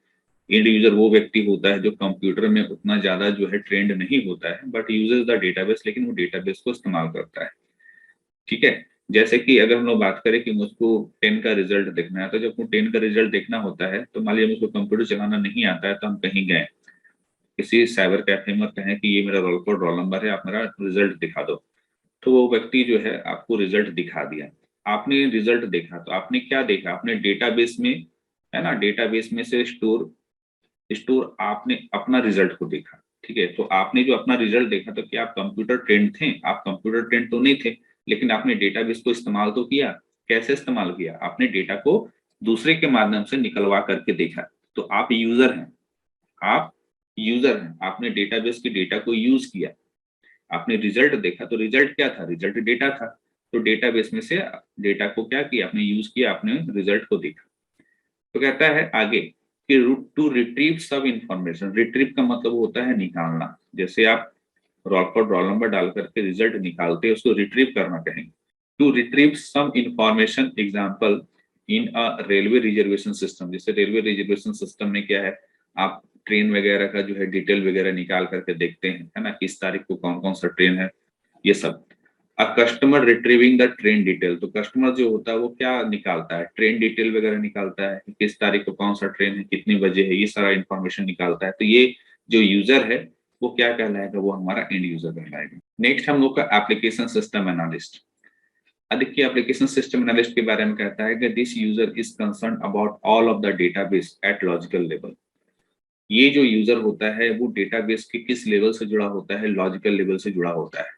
End user वो व्यक्ति होता है जो कंप्यूटर में उतना ज्यादा जो है ट्रेंड नहीं होता है, बट यूजेस द डेटाबेस, लेकिन वो डेटाबेस को इस्तेमाल करता है। ठीक है, जैसे कि अगर हम लोग बात करें कि मुझको 10 का रिजल्ट देखना है, तो जब 10 का रिजल्ट देखना होता है तो मान लीजिए मुझको कंप्यूटर चलाना नहीं आता है, तो हम कहीं गए किसी साइबर कैफे में, कहें कि ये मेरा रोल कोड रोल नंबर है, आप मेरा रिजल्ट दिखा दो, तो वो व्यक्ति जो है आपको रिजल्ट दिखा दिया। आपने रिजल्ट देखा तो आपने क्या देखा? आपने डेटाबेस में, है ना, डेटाबेस में से स्टोर स्टोर आपने अपना रिजल्ट को देखा। ठीक है, तो आपने जो अपना रिजल्ट देखा, तो क्या आप कंप्यूटर ट्रेंड थे? आप कंप्यूटर ट्रेंड तो नहीं थे, लेकिन आपने डेटाबेस को इस्तेमाल तो किया। कैसे इस्तेमाल किया? आपने डेटा को दूसरे के माध्यम से निकलवा करके देखा। तो आप यूजर हैं, आप यूजर हैं, आपने डेटाबेस के डेटा को यूज किया। आपने रिजल्ट देखा, तो रिजल्ट क्या था? रिजल्ट डेटा था। तो डेटाबेस में से डेटा को क्या किया? आपने यूज किया, आपने रिजल्ट को देखा। तो कहता है आगे कि टू रिट्रीव सब इंफॉर्मेशन। रिट्रीव का मतलब होता है निकालना। जैसे आप रोल कोड रोल नंबर डाल करके रिजल्ट निकालते हैं, उसको रिट्रीव करना कहेंगे। To retrieve some information, example in a railway reservation system. जैसे रेलवे रिजर्वेशन सिस्टम में क्या है, आप ट्रेन वगैरह का जो है डिटेल वगैरह निकाल करके देखते हैं, है ना, किस तारीख को कौन कौन सा ट्रेन है, ये सब। A customer retrieving the train detail. तो कस्टमर जो होता है वो क्या निकालता है? ट्रेन डिटेल वगैरह निकालता है, किस तारीख को कौन सा ट्रेन है, कितने बजे है, ये सारा इंफॉर्मेशन निकालता है। तो ये जो यूजर है वो क्या कहलाएगा? वो हमारा एंड यूजर कहलाएगा। नेक्स्ट हम लोग का एप्लीकेशन सिस्टम एनालिस्ट। देखिए, एप्लीकेशन सिस्टम एनालिस्ट के बारे में कहता है कि this user is concern about all of the database at logical level. ये जो यूजर होता है वो डेटाबेस के किस लेवल से जुड़ा होता है? लॉजिकल लेवल से जुड़ा होता है।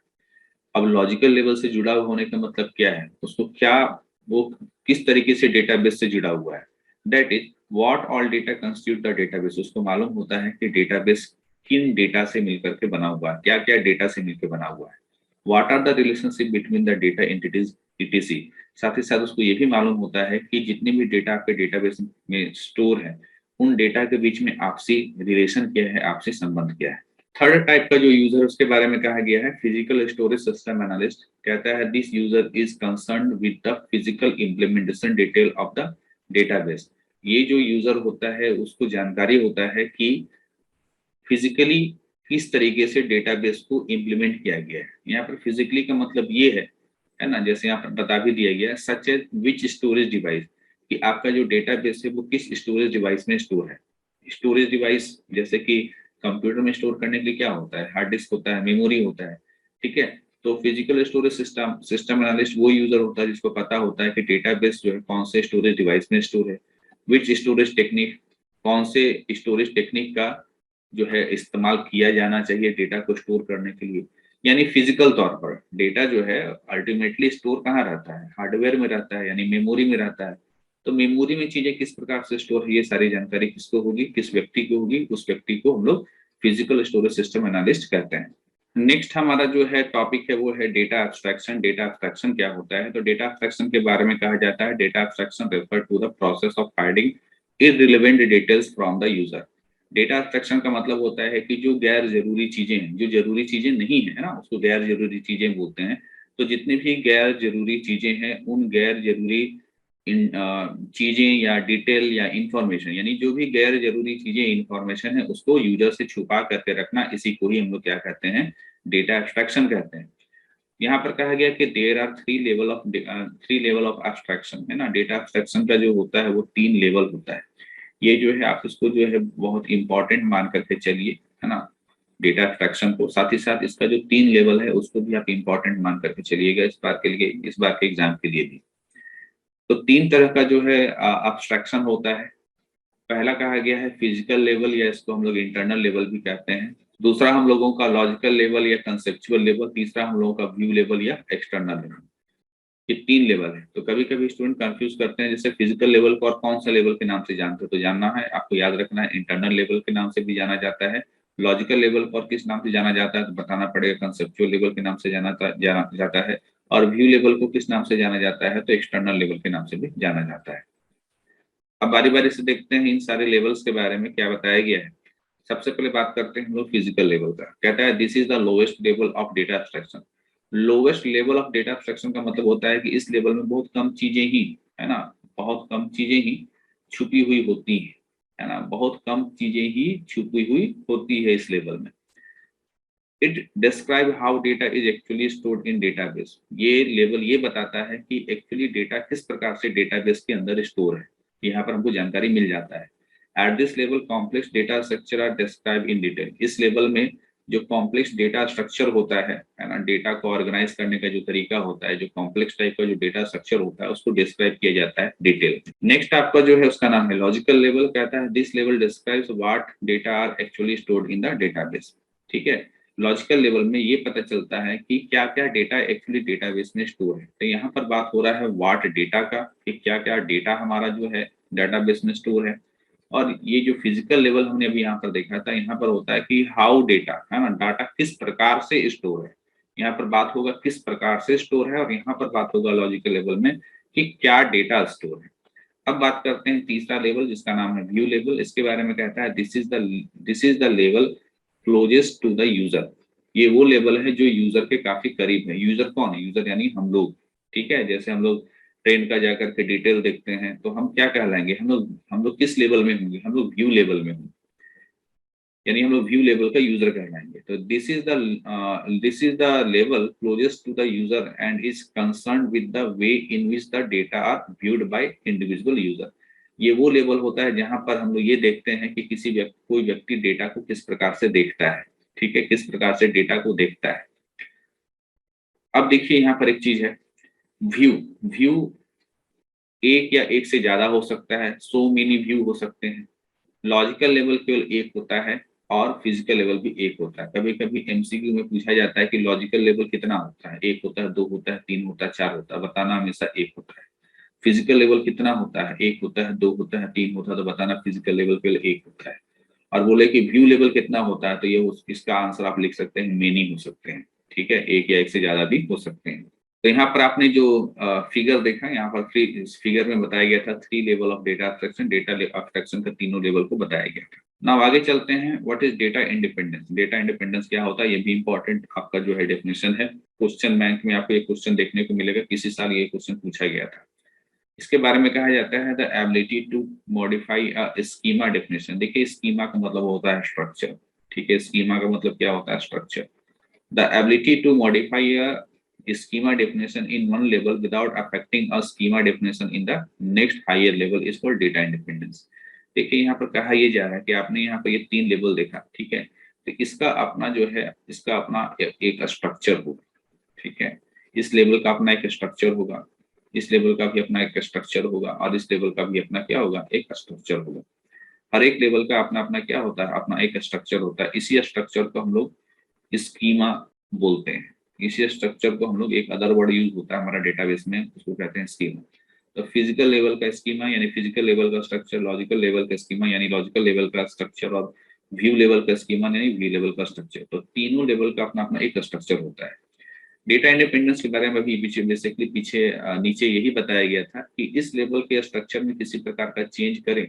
अब लॉजिकल लेवल से जुड़ा होने का मतलब क्या है? उसको क्या, वो किस तरीके से डेटाबेस से जुड़ा हुआ है? That is what all data constitute the database. उसको मालूम होता है कि डेटाबेस किन डेटा से मिलकर के बना हुआ है, क्या क्या डेटा से मिलकर बना हुआ है। What are the relationship between the data entities etc. साथ ही साथ उसको ये भी मालूम होता है कि जितने भी डेटा आपके डेटाबेस में स्टोर है, उन डेटा के बीच में आपसी रिलेशन क्या है, आपसी संबंध क्या है। थर्ड टाइप का जो यूजर, उसके बारे में कहा गया है फिजिकल स्टोरेज सिस्टम एनालिस्ट। कहता है this user is concerned with the physical implementation detail of the database. ये जो यूजर होता है उसको जानकारी होता है कि फिजिकली किस तरीके से डेटाबेस को इम्प्लीमेंट किया गया है। यहाँ पर फिजिकली का मतलब ये है ना, जैसे यहाँ पर बता भी दिया गया है, सच एज विच स्टोरेज डिवाइस, कि आपका जो डेटाबेस है वो किस स्टोरेज डिवाइस में स्टोर है। स्टोरेज डिवाइस जैसे कि कंप्यूटर में स्टोर करने के लिए क्या होता है? हार्ड डिस्क होता है, मेमोरी होता है। ठीक है, तो फिजिकल स्टोरेज सिस्टम एनालिस्ट वो यूजर होता है जिसको पता होता है कि डेटाबेस जो है कौन से स्टोरेज डिवाइस में स्टोर है। विच स्टोरेज टेक्निक, कौन से स्टोरेज टेक्निक का जो है इस्तेमाल किया जाना चाहिए डेटा को स्टोर करने के लिए। यानी फिजिकल तौर पर डेटा जो है अल्टीमेटली स्टोर कहाँ रहता है? हार्डवेयर में रहता है, यानी मेमोरी में रहता है। तो मेमोरी में चीजें किस प्रकार से स्टोर है, ये सारी जानकारी किसको होगी? किस व्यक्ति को होगी? उस व्यक्ति को हम लोग फिजिकल स्टोरेज सिस्टम एनालिस्ट कहते हैं। नेक्स्ट हमारा जो है टॉपिक है वो है डेटा एब्स्ट्रैक्शन। डेटा एब्स्ट्रैक्शन क्या होता है? तो डेटा एब्स्ट्रैक्शन के बारे में कहा जाता है data abstraction refer to the process of hiding irrelevant details from the user. Data abstraction का मतलब होता है कि जो गैर जरूरी चीजें हैं, जो जरूरी चीजें नहीं है ना, उसको गैर जरूरी चीजें बोलते हैं। तो जितनी भी गैर जरूरी चीजें हैं, उन गैर जरूरी इन चीजें या डिटेल या इंफॉर्मेशन, यानी जो भी गैर जरूरी चीजें इंफॉर्मेशन है, उसको यूजर से छुपा करके रखना, इसी को ही हम लोग क्या कहते हैं? डेटा एब्स्ट्रैक्शन कहते हैं। यहाँ पर कहा गया कि there are three level of abstraction, है ना। डेटा एब्स्ट्रैक्शन का जो होता है वो 3 लेवल होता है। ये जो है आप इसको जो है बहुत इंपॉर्टेंट मान करके चलिए, है ना, डेटा एब्स्ट्रैक्शन को। साथ ही साथ इसका जो 3 लेवल है उसको भी आप इंपॉर्टेंट मान करके चलिएगा इस बार के लिए, इस बार के एग्जाम के लिए भी। तो 3 तरह का जो है एब्स्ट्रैक्शन होता है। पहला कहा गया है फिजिकल लेवल, या इसको हम लोग इंटरनल लेवल भी कहते हैं। दूसरा हम लोगों का लॉजिकल लेवल या कंसेप्चुअल लेवल। तीसरा हम लोगों का व्यू लेवल या एक्सटर्नल लेवल। ये 3 लेवल है। तो कभी कभी स्टूडेंट कंफ्यूज करते हैं, जैसे फिजिकल लेवल को और कौन सा लेवल के नाम से जानते हो? तो जानना है, आपको याद रखना है, इंटरनल लेवल के नाम से भी जाना जाता है, लॉजिकल लेवल पर किस नाम से जाना जाता है तो बताना पड़ेगा, कंसेप्चुअल लेवल के नाम से जाना जाता है, और व्यू लेवल को किस नाम से जाना जाता है तो एक्सटर्नल लेवल के नाम से भी जाना जाता है। अब बारी बारी से देखते हैं इन सारे लेवल्स के बारे में क्या बताया गया है। सबसे पहले बात करते हैं हम लोग फिजिकल लेवल का। कहता है this is the lowest level of data abstraction. Lowest level of data abstraction का मतलब होता है कि इस लेवल में बहुत कम चीजें ही, है ना, बहुत कम चीजें ही छुपी हुई होती है ना, बहुत कम चीजें ही छुपी हुई होती है इस लेवल में। It describe how data is actually stored in database. ये लेवल ये बताता है कि एक्चुअली डेटा किस प्रकार से डेटाबेस के अंदर स्टोर है, यहाँ पर हमको जानकारी मिल जाता है। At this level complex data structure are describe in detail. इस लेवल में जो कॉम्प्लेक्स डेटा स्ट्रक्चर होता है ना, डेटा को ऑर्गेनाइज करने का जो तरीका होता है, जो कॉम्प्लेक्स टाइप का जो डेटा स्ट्रक्चर होता है उसको डिस्क्राइब किया जाता है डिटेल। नेक्स्ट आपका जो है उसका नाम है लॉजिकल लेवल। कहता है this level describes what data are actually stored in the database. ठीक है, लॉजिकल लेवल में ये पता चलता है कि क्या क्या डेटा एक्चुअली डेटाबेस में स्टोर है। तो यहाँ पर बात हो रहा है व्हाट डेटा का, कि क्या क्या डेटा हमारा जो है डेटाबेस में स्टोर है। और ये जो फिजिकल लेवल हमने अभी यहाँ पर देखा था, यहाँ पर होता है कि हाउ डेटा, है ना, डाटा किस प्रकार से स्टोर है। यहाँ पर बात होगा किस प्रकार से स्टोर है, और यहाँ पर बात होगा लॉजिकल लेवल में कि क्या डेटा स्टोर है। अब बात करते हैं तीसरा लेवल जिसका नाम है व्यू लेवल। इसके बारे में कहता है this is the level closest to the user. ये वो लेवल है जो यूजर के काफी करीब है। यूजर कौन है? यूजर यानी हम लोग। ठीक है, जैसे हम लोग ट्रेन का जाकर के डिटेल देखते हैं तो हम क्या कहलाएंगे, हम लोग किस लेवल में होंगे, हम लोग व्यू लेवल में होंगे, यानी हम लोग व्यू लेवल का यूजर कहलाएंगे। तो this is the level closest to the user and is concern with the way in which the data are viewed by individual user. ये वो लेवल होता है जहां पर हम लोग ये देखते हैं कि कोई व्यक्ति डेटा को किस प्रकार से देखता है। ठीक है, किस प्रकार से डेटा को देखता है। अब देखिए यहाँ पर एक चीज है, व्यू। व्यू एक या एक से ज्यादा हो सकता है, सो मेनी व्यू हो सकते हैं। लॉजिकल लेवल केवल एक होता है और फिजिकल लेवल भी एक होता है। कभी कभी एमसीक्यू में पूछा जाता है कि लॉजिकल लेवल कितना होता है, एक होता है, दो होता है, तीन होता है, चार होता है, बताना हमेशा एक होता है। फिजिकल लेवल कितना होता है, एक होता है, दो होता है, तीन होता है, तो बताना फिजिकल लेवल केवल एक होता है। और बोले कि व्यू लेवल कितना होता है तो ये इसका आंसर आप लिख सकते हैं मेनी हो सकते हैं। ठीक है, एक या एक से ज्यादा भी हो सकते हैं। तो यहाँ पर आपने जो फिगर देखा, यहाँ पर इस फिगर में बताया गया था three level of data abstraction. Data abstraction का तीनों लेवल को बताया गया था। ना आगे चलते हैं, what is data independence. Data independence क्या होता है, ये भी इंपॉर्टेंट आपका जो है डेफिनेशन है। क्वेश्चन बैंक में आपको ये क्वेश्चन देखने को मिलेगा, किसी साल ये क्वेश्चन पूछा गया था। इसके बारे में कहा जाता है the ability to modify a schema definition. देखिए स्कीमा का मतलब होता है स्ट्रक्चर। ठीक है, स्कीमा का मतलब क्या होता है, structure. The ability to modify a schema definition in one level without affecting a schema definition in the next higher level is called data independence। देखिए यहाँ पर कहा यह जा रहा है कि आपने यहाँ पर ये तीन लेवल देखा, ठीक है, तो इसका अपना जो है, इसका अपना एक स्ट्रक्चर होगा। ठीक है, इस लेवल का अपना एक स्ट्रक्चर होगा, इस लेवल का भी अपना एक स्ट्रक्चर होगा, और इस लेवल का भी अपना क्या होगा, एक स्ट्रक्चर होगा। हर एक लेवल का अपना अपना क्या होता है, अपना एक स्ट्रक्चर होता है। इसी स्ट्रक्चर को हम लोग स्कीमा बोलते हैं। इसी स्ट्रक्चर को हम लोग, एक अदर वर्ड यूज होता है हमारा डेटाबेस में, उसको कहते हैं स्कीमा। तो फिजिकल लेवल का स्कीमा यानी फिजिकल लेवल का स्ट्रक्चर, लॉजिकल लेवल का स्कीमा यानी लॉजिकल लेवल का स्ट्रक्चर, और व्यू लेवल का स्कीमा यानी व्यू लेवल का स्ट्रक्चर। तो तीनों लेवल का अपना अपना एक स्ट्रक्चर होता है। डेटा इंडिपेंडेंस के बारे में अभी बेसिकली पीछे नीचे यही बताया गया था कि इस लेवल के स्ट्रक्चर में किसी प्रकार का चेंज करें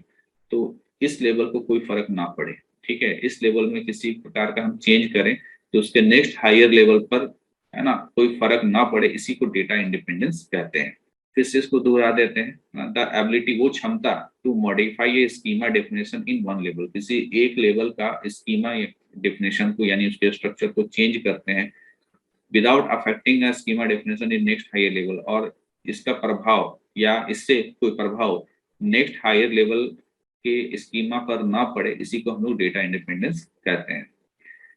तो इस लेवल को कोई फर्क ना पड़े। ठीक है, इस लेवल में किसी प्रकार का हम चेंज करें तो उसके नेक्स्ट हायर लेवल पर, है ना, कोई फर्क ना पड़े, इसी को डेटा इंडिपेंडेंस कहते हैं। फिर से इसको दोहरा देते हैं, द एबिलिटी, वो क्षमता, to modify a schema definition in one level, किसी एक लेवल का स्कीमा डेफिनेशन को यानी उसके स्ट्रक्चर को चेंज करते हैं without affecting a schema definition in next higher level, और इसका प्रभाव या इससे कोई प्रभाव नेक्स्ट हायर लेवल के स्कीमा पर ना पड़े, इसी को हम लोग डेटा इंडिपेंडेंस कहते हैं।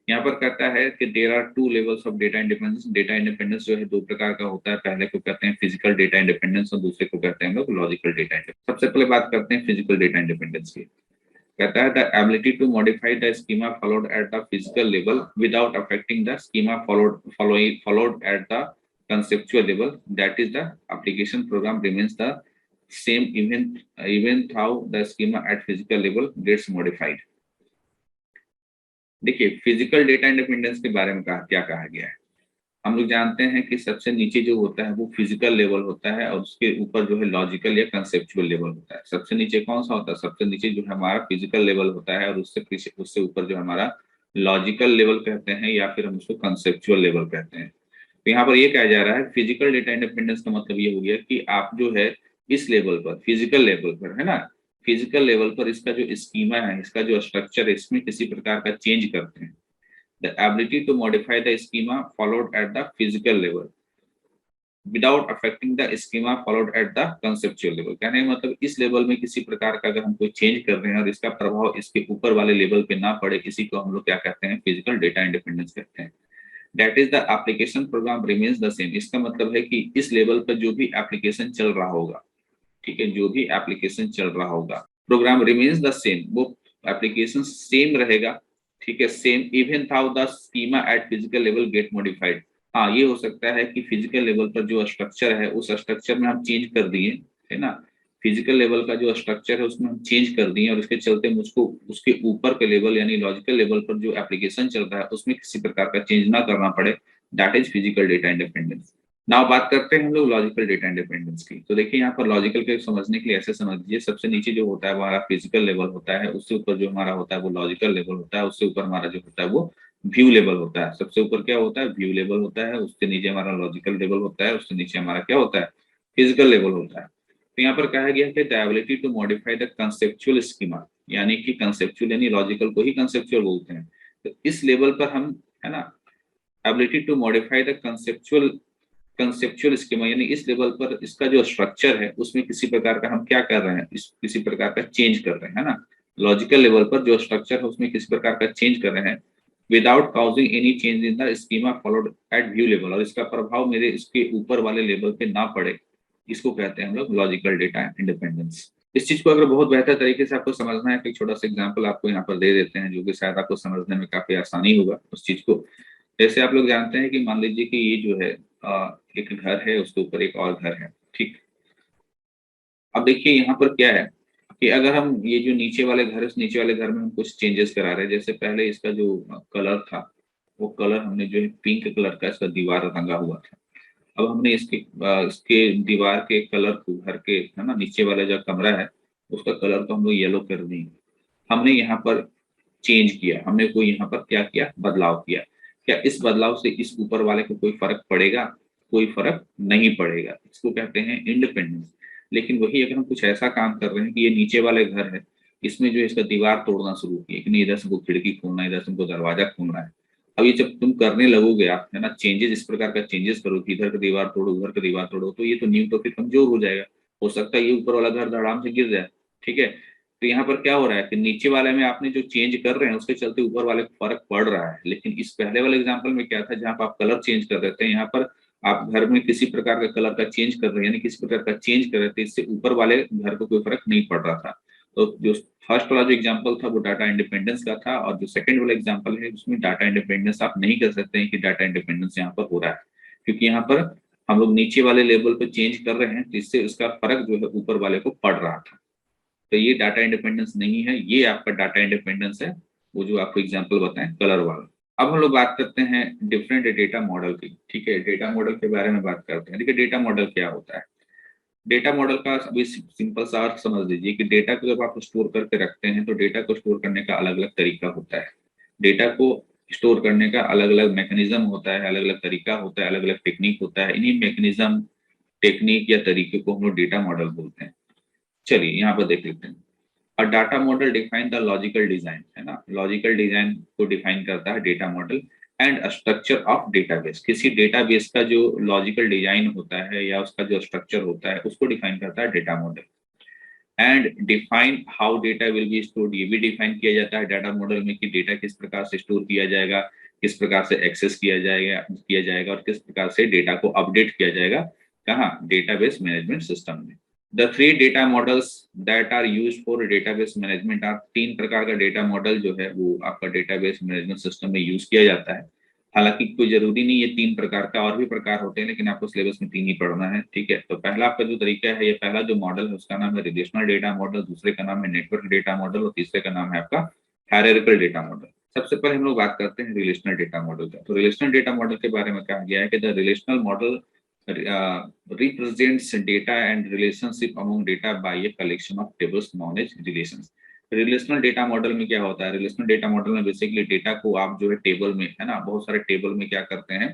यहाँ पर कहता है कि there are two levels of data independence. Data independence जो है दो प्रकार का होता है, पहले को कहते हैं फिजिकल डेटा इंडिपेंडेंस और दूसरे को कहते हैं हम लोग लॉजिकल डेटा इंडिपेंडेंस। सबसे पहले बात करते हैं फिजिकल डेटा इंडिपेंडेंस की। कहता है the ability to modify the schema followed at the physical level without affecting the schema followed at the conceptual level, that is the application program remains the same even how the schema at physical level gets modified। देखिए फिजिकल डेटा इंडिपेंडेंस के बारे में क्या कहा गया है। हम लोग जानते हैं कि सबसे नीचे जो होता है वो फिजिकल लेवल होता है और उसके ऊपर जो है लॉजिकल या कंसेप्चुअल लेवल होता है। सबसे नीचे कौन सा होता है, सबसे नीचे जो है हमारा फिजिकल लेवल होता है और उससे पीछे उससे ऊपर जो हमारा लॉजिकल लेवल कहते हैं या फिर हम उसको कंसेप्चुअल लेवल कहते हैं। तो यहाँ पर ये कहा जा रहा है फिजिकल डेटा इंडिपेंडेंस का मतलब ये हो गया कि आप जो है इस लेवल पर, फिजिकल लेवल पर, है ना, फिजिकल लेवल पर इसका जो स्कीमा है, इसका जो स्ट्रक्चर है, इसमें किसी प्रकार का चेंज करते हैं। The ability to modify the schema followed at the physical level without affecting the schema followed at the conceptual level। कहने का मतलब इस लेवल में किसी प्रकार का अगर हम कोई चेंज कर रहे हैं और इसका प्रभाव इसके ऊपर वाले लेवल पे ना पड़े, इसी को हम लोग क्या कहते हैं, फिजिकल डेटा इंडिपेंडेंस कहते हैं। That is the application program remains the same. इसका मतलब है कि इस लेवल पर जो भी एप्लीकेशन चल रहा होगा, ठीक है, जो भी एप्लीकेशन चल रहा होगा, प्रोग्राम रिमेन्स द सेम, वो एप्लीकेशन सेम रहेगा, ठीक है, same even though the schema at physical level get modified. हाँ ये हो सकता है कि फिजिकल लेवल पर जो स्ट्रक्चर है उस स्ट्रक्चर में हम चेंज कर दिए, है ना, फिजिकल लेवल का जो स्ट्रक्चर है उसमें हम चेंज कर दिए और इसके चलते मुझको उसके ऊपर के लेवल यानी लॉजिकल लेवल पर जो एप्लीकेशन चल रहा है उसमें किसी प्रकार का चेंज ना करना पड़े। That is physical data independence. Now बात करते हैं हम लोग लॉजिकल डेटा इंडिपेंडेंस की। तो देखिए यहाँ पर लॉजिकल के समझने के लिए ऐसे समझ लीजिए, सबसे नीचे जो होता है वो हमारा फिजिकल लेवल होता है, उससे ऊपर जो हमारा होता है वो लॉजिकल लेवल होता है, उससे ऊपर हमारा जो होता है वो व्यू लेवल होता है। सबसे ऊपर क्या होता है, व्यू लेवल होता है, उससे नीचे हमारा लॉजिकल लेवल होता है, उससे नीचे हमारा क्या होता है, फिजिकल लेवल होता है। तो यहाँ पर कहा गया है कि the ability to modify the conceptual schema, यानी कि कंसेप्चुअल यानी लॉजिकल को ही कंसेप्चुअल बोलते हैं। तो इस लेवल पर हम, है ना, ability to modify the conceptual schema यानी इस लेवल पर इसका जो स्ट्रक्चर है उसमें किसी प्रकार का हम क्या कर रहे हैं, इस किसी प्रकार का चेंज कर रहे हैं, है ना, लॉजिकल लेवल पर जो स्ट्रक्चर है उसमें किसी प्रकार का चेंज कर रहे हैं without causing any change in the schema followed at view level, और इसका प्रभाव मेरे इसके ऊपर वाले लेवल पे ना पड़े, इसको कहते हैं हम लोग लॉजिकल डेटा इंडिपेंडेंस। इस चीज को अगर बहुत बेहतर तरीके से आपको समझना है तो एक छोटा सा एग्जांपल आपको यहाँ पर दे देते हैं जो कि शायद आपको समझने में काफी आसानी होगा उस चीज को। जैसे आप लोग जानते हैं कि मान लीजिए कि ये जो है एक घर है, उसके ऊपर एक और घर है, ठीक। अब देखिए यहाँ पर क्या है कि अगर हम ये जो नीचे वाले घर है उस नीचे वाले घर में हम कुछ चेंजेस करा रहे हैं, जैसे पहले इसका जो कलर था वो कलर हमने जो है पिंक कलर का इसका दीवार रंगा हुआ था। अब हमने इसके दीवार के कलर को, घर के, है ना, नीचे वाला जो कमरा है उसका कलर तो हम लोग येलो कर देंगे। हमने यहाँ पर चेंज किया, हमने कोई यहाँ पर क्या किया, बदलाव किया। क्या इस बदलाव से इस ऊपर वाले को कोई फर्क पड़ेगा? कोई फर्क नहीं पड़ेगा। इसको कहते हैं इंडिपेंडेंस। लेकिन वही अगर हम कुछ ऐसा काम कर रहे हैं कि ये नीचे वाले घर है, इसमें जो है इसका दीवार तोड़ना शुरू किया कि नहीं, इधर से हमको खिड़की खोलना है, इधर से हमको दरवाजा खोलना है। अब ये जब तुम करने लगोगे आप, है ना, चेंजेस, इस प्रकार का चेंजेस करो कि इधर का दीवार तोड़ो उधर का दीवार तोड़ो, तो ये तो नींव तो फिर कमजोर हो जाएगा। हो सकता है ये ऊपर वाला घर धड़ाम से गिर जाए, ठीक है। तो यहाँ पर क्या हो रहा है कि नीचे वाले में आपने जो चेंज कर रहे हैं उसके चलते ऊपर वाले को फर्क पड़ रहा है। लेकिन इस पहले वाले एग्जांपल में क्या था, जहाँ पर आप कलर चेंज कर देते हैं, यहाँ पर आप घर में किसी प्रकार का कलर का चेंज कर रहे हैं, यानी किसी प्रकार का चेंज कर रहे थे, इससे ऊपर वाले घर को कोई फर्क नहीं पड़ रहा था। तो जो फर्स्ट वाला जो एग्जांपल था वो डाटा इंडिपेंडेंस का था, और जो सेकंड वाला एग्जांपल है उसमें डाटा इंडिपेंडेंस आप नहीं कर सकते हैं कि डाटा इंडिपेंडेंस यहाँ पर हो रहा है, क्योंकि यहाँ पर हम लोग नीचे वाले लेवल पे चेंज कर रहे हैं जिससे उसका फर्क जो है ऊपर वाले को पड़ रहा था। तो ये डाटा इंडिपेंडेंस नहीं है, ये आपका डाटा इंडिपेंडेंस है, वो जो आपको एग्जांपल बताएं कलर वाला। अब हम लोग बात करते हैं डिफरेंट डेटा मॉडल की, ठीक है, डेटा मॉडल के बारे में बात करते हैं। देखिए डेटा मॉडल क्या होता है। डेटा मॉडल का अभी सिंपल सा अर्थ समझ लीजिए कि डेटा को जब आप स्टोर करके रखते हैं तो डेटा को स्टोर करने का अलग अलग तरीका होता है। डेटा को स्टोर करने का अलग अलग मैकेनिज्म होता है, अलग अलग तरीका होता है, अलग अलग टेक्निक होता है। इन्हीं मैकेनिज्म, टेक्निक या तरीके को हम लोग डेटा मॉडल बोलते हैं। चलिए यहाँ पर देख लेते हैं। अ data model define the logical design, है ना, लॉजिकल डिजाइन को डिफाइन करता है data model. And structure of database, किसी डेटाबेस का जो लॉजिकल डिजाइन होता है या उसका जो स्ट्रक्चर होता है उसको डिफाइन करता है data model. And define how data will be stored, ये भी डिफाइन किया जाता है डाटा मॉडल में कि डेटा किस प्रकार से स्टोर किया जाएगा, किस प्रकार से एक्सेस किया जाएगा और किस प्रकार से डेटा को अपडेट किया जाएगा, कहाँ, डेटाबेस मैनेजमेंट सिस्टम में। The three data models that are use for database management are, तीन प्रकार का डेटा मॉडल जो है वो आपका डेटाबेस मैनेजमेंट सिस्टम में यूज किया जाता है। हालांकि कोई जरूरी नहीं ये तीन प्रकार का, और भी प्रकार होते हैं, लेकिन आपको सिलेबस में तीन ही पढ़ना है, ठीक है। तो पहला आपका जो तरीका है, ये पहला जो मॉडल है उसका नाम है रिलेशनल डेटा मॉडल, दूसरे का नाम है नेटवर्क डेटा मॉडल और तीसरे का नाम है आपका हायरार्किकल डेटा मॉडल। सबसे पहले हम लोग बात करते हैं रिलेशनल डेटा मॉडल का। तो रिलेशनल डेटा मॉडल के बारे में कहा गया है कि the relational model represents data and relationship among data by a collection of tables known as relations। Relational data model में क्या होता है? रिलेशनल डेटा मॉडल में बेसिकली डेटा को आप जो है टेबल में, है ना, बहुत सारे टेबल में क्या करते हैं,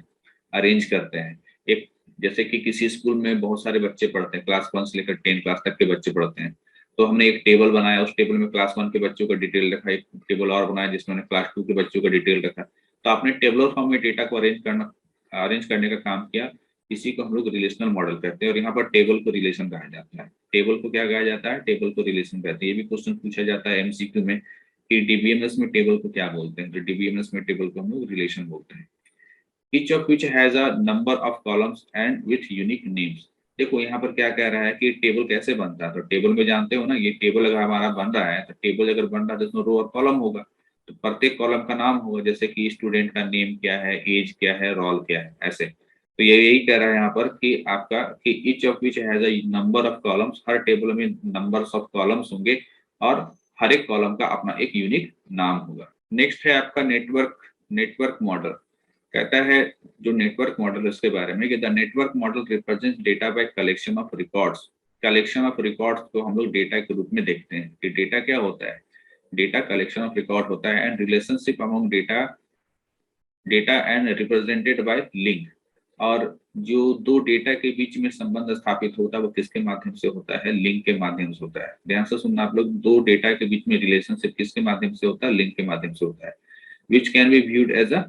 अरेंज करते हैं। एक जैसे कि किसी स्कूल में बहुत सारे बच्चे पढ़ते हैं, क्लास 1 से लेकर 10 क्लास तक के बच्चे पढ़ते हैं, तो हमने एक टेबल बनाया, उस टेबल में क्लास 1 के बच्चों का डिटेल रखा, एक टेबल और बनाया जिसमें क्लास 2 के बच्चों का डिटेल रखा। तो आपने टेबलर फॉर्म में डेटा को अरेंज करने का काम किया। इसी को हम लोग रिलेशनल मॉडल कहते हैं। और यहाँ पर टेबल को रिलेशन कहा जाता है। टेबल को क्या कहा जाता है? टेबल को रिलेशन कहते हैं। ये भी क्वेश्चन पूछा जाता है एमसीक्यू में कि डीबीएमएस में टेबल को क्या बोलते हैं। तो डीबीएमएस में टेबल को हम लोग रिलेशन बोलते हैं। Each of which has a number of columns and with unique names. देखो यहाँ पर क्या कह रहा है कि टेबल कैसे बनता है। तो टेबल में जानते हो ना, ये टेबल अगर हमारा बन रहा है, तो टेबल अगर बन रहा है तो उसमें रो और कॉलम होगा। तो प्रत्येक कॉलम का नाम होगा, जैसे कि स्टूडेंट का नेम क्या है, एज क्या है, रोल क्या है, ऐसे। तो ये यही कह रहा है यहाँ पर कि आपका कि each of which has a number of columns, her table में नंबर्स ऑफ कॉलम्स होंगे और हर एक कॉलम का अपना एक यूनिक नाम होगा। नेक्स्ट है आपका नेटवर्क मॉडल। कहता है जो नेटवर्क मॉडल है उसके बारे में कि the network model represents data bye collection of records. Collection of records को हम लोग डेटा के रूप में देखते हैं कि डेटा क्या होता है। डेटा कलेक्शन ऑफ रिकॉर्ड होता है and relationship among data and represented by link. और जो दो डेटा के बीच में संबंध स्थापित होता है वो किसके माध्यम से होता है? लिंक के माध्यम से होता है। ध्यान से सुनना आप लोग, दो डेटा के बीच में रिलेशनशिप किसके माध्यम से होता है? लिंक के माध्यम से होता है। Which can be viewed as a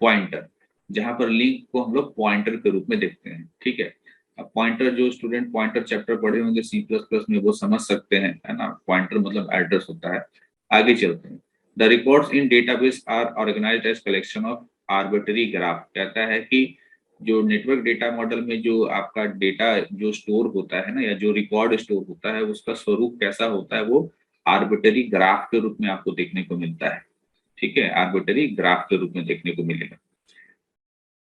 pointer, जहां पर लिंक को हम लोग पॉइंटर के रूप में देखते हैं। ठीक है। अब पॉइंटर, जो स्टूडेंट पॉइंटर चैप्टर पढ़े होंगे C++ में, वो समझ सकते हैं, है ना। पॉइंटर मतलब एड्रेस होता है। आगे चलते हैं। The records in database are organized as collection of arbitrary graph. कहता है कि जो नेटवर्क डेटा मॉडल में जो आपका डेटा जो स्टोर होता है ना, या जो रिकॉर्ड स्टोर होता है, उसका स्वरूप कैसा होता है? वो आर्बिट्ररी ग्राफ के रूप में आपको देखने को मिलता है। ठीक है, आर्बिट्ररी ग्राफ के रूप में देखने को मिलेगा।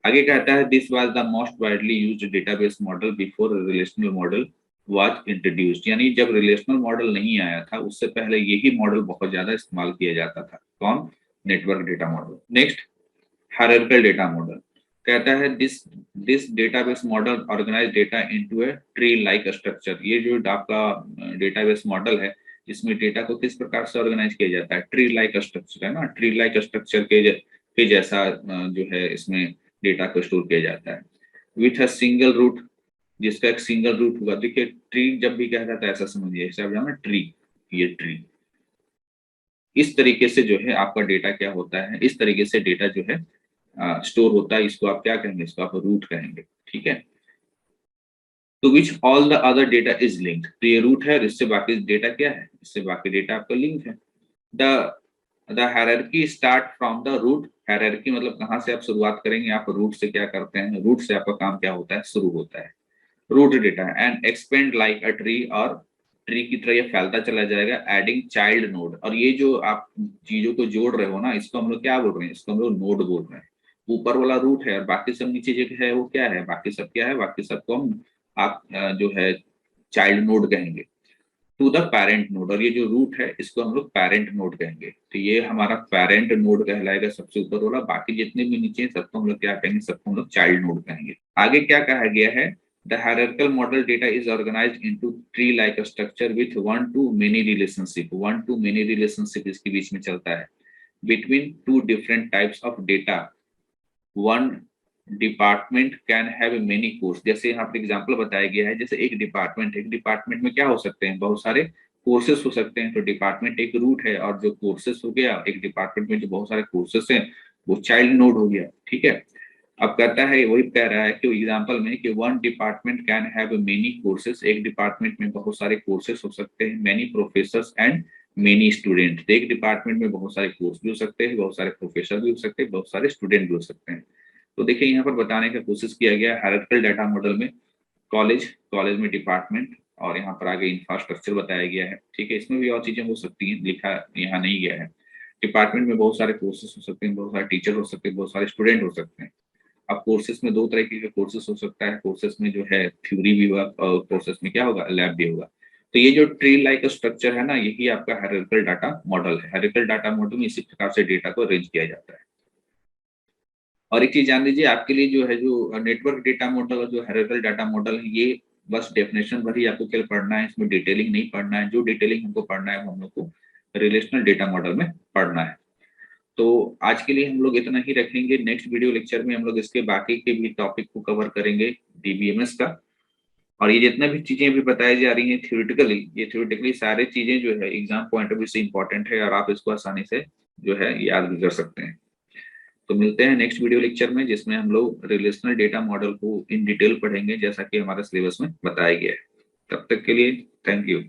आगे कहता है this was the most widely used database model before relational model was introduced. यानी जब रिलेशनल मॉडल नहीं आया था उससे पहले यही मॉडल बहुत ज्यादा इस्तेमाल किया जाता था। कौन? Network data model. Next, hierarchical data model. कहता है this database model organize data into a tree like structure. ये जो आपका डेटाबेस मॉडल है, इसमें डेटा को किस प्रकार से ऑर्गेनाइज किया जाता है? ट्री लाइक स्ट्रक्चर, है ना। ट्री लाइक स्ट्रक्चर के जैसा जो है इसमें डेटा को स्टोर किया जाता है। विथ अ सिंगल रूट, जिसका एक सिंगल रूट होगा। देखिए ट्री जब भी कहता है ऐसा समझिए, जैसे आप जाना ट्री, ये ट्री। इस तरीके से जो है आपका डेटा क्या होता है, इस तरीके से डेटा जो है स्टोर होता है। इसको आप क्या कहेंगे? इसको आप रूट कहेंगे। ठीक है। तो which all the other data is linked. तो ये रूट है और इससे बाकी डेटा क्या है? इससे बाकी डेटा आपका लिंक है। The hierarchy start from the root. Hierarchy मतलब कहाँ से आप शुरुआत करेंगे? आप रूट से क्या करते हैं? रूट से आपका काम क्या होता है? शुरू होता है। Root data and expand like a tree, और ट्री की तरह ये फैलता चला जाएगा। एडिंग चाइल्ड नोड, और ये जो आप चीजों को जोड़ रहे हो ना, इसको हम लोग क्या बोल रहे हैं? इसको हम लोग नोड बोल रहे हैं। ऊपर वाला रूट है और बाकी सब नीचे जो है वो क्या है? बाकी सब क्या है? बाकी सबको हम आप जो है चाइल्ड नोड कहेंगे टू द पेरेंट नोड। और ये जो रूट है इसको हम लोग पेरेंट नोड कहेंगे। तो ये हमारा पेरेंट नोड कहलाएगा सबसे ऊपर वाला। बाकी जितने भी नीचे हैं सबको हम लोग क्या कहेंगे? सबको हम लोग चाइल्ड नोड कहेंगे। आगे क्या कहा गया है? The hierarchical model data is organised into tree like structure with one two many relationship. One two many relationship इसके बीच में चलता है। Between two different types of data, one department can have many course. जैसे यहाँ पर एग्जांपल बताया गया है, जैसे एक डिपार्टमेंट में क्या हो सकते हैं? बहुत सारे कोर्सेस हो सकते हैं। तो डिपार्टमेंट एक रूट है, और जो कोर्सेस हो गया, एक डिपार्टमेंट में जो बहुत सारे कोर्सेस हैं वो चाइल्ड नोड हो गया। ठीक है। अब कहता है, वही कह रहा है कि एग्जांपल में कि one department can have many courses. एक डिपार्टमेंट में बहुत सारे कोर्सेस हो सकते हैं। Many professors and many student. एक डिपार्टमेंट में बहुत सारे कोर्स भी हो सकते हैं, बहुत सारे प्रोफेसर भी हो सकते हैं, बहुत सारे स्टूडेंट भी हो सकते हैं। तो देखिए यहाँ पर बताने का कोशिश किया गया हायरार्किकल डाटा मॉडल में कॉलेज में डिपार्टमेंट, और यहाँ पर आगे इंफ्रास्ट्रक्चर बताया गया है। ठीक है। इसमें भी और चीजें हो सकती हैं, लिखा यहाँ नहीं गया है। डिपार्टमेंट में बहुत सारे कोर्सेस हो सकते हैं, बहुत सारे टीचर हो सकते हैं, बहुत सारे स्टूडेंट हो सकते हैं। अब कोर्सेज में दो तरीके के कोर्सेज हो सकता है। कोर्सेज में जो है थ्योरी भी होगा और कोर्सेज में क्या होगा? लैब भी होगा। तो ये जो ट्री लाइक स्ट्रक्चर है ना, यही आपका हायरार्किकल डाटा मॉडल है। हायरार्किकल डाटा मॉडल में इसी प्रकार से डेटा को अरेंज किया जाता है। और एक चीज जान लीजिए आपके लिए, जो है जो नेटवर्क डेटा मॉडल और जो हायरार्किकल डाटा मॉडल है, ये बस डेफिनेशन भर ही आपको केवल पढ़ना है, इसमें डिटेलिंग नहीं पढ़ना है। जो डिटेलिंग हमको पढ़ना है वो हम लोग को रिलेशनल डेटा मॉडल में पढ़ना है। तो आज के लिए हम लोग इतना ही रखेंगे। नेक्स्ट वीडियो लेक्चर में हम लोग इसके बाकी के भी टॉपिक को कवर करेंगे, डीबीएमएस का। और ये जितना भी चीजें अभी बताई जा रही हैं थ्योरेटिकली, ये थ्योरेटिकली सारे चीजें जो है एग्जाम पॉइंट ऑफ व्यू से इंपॉर्टेंट है, और आप इसको आसानी से जो है याद भी कर सकते हैं। तो मिलते हैं नेक्स्ट वीडियो लेक्चर में, जिसमें हम लोग रिलेशनल डेटा मॉडल को इन डिटेल पढ़ेंगे, जैसा कि हमारे सिलेबस में बताया गया है। तब तक के लिए थैंक यू।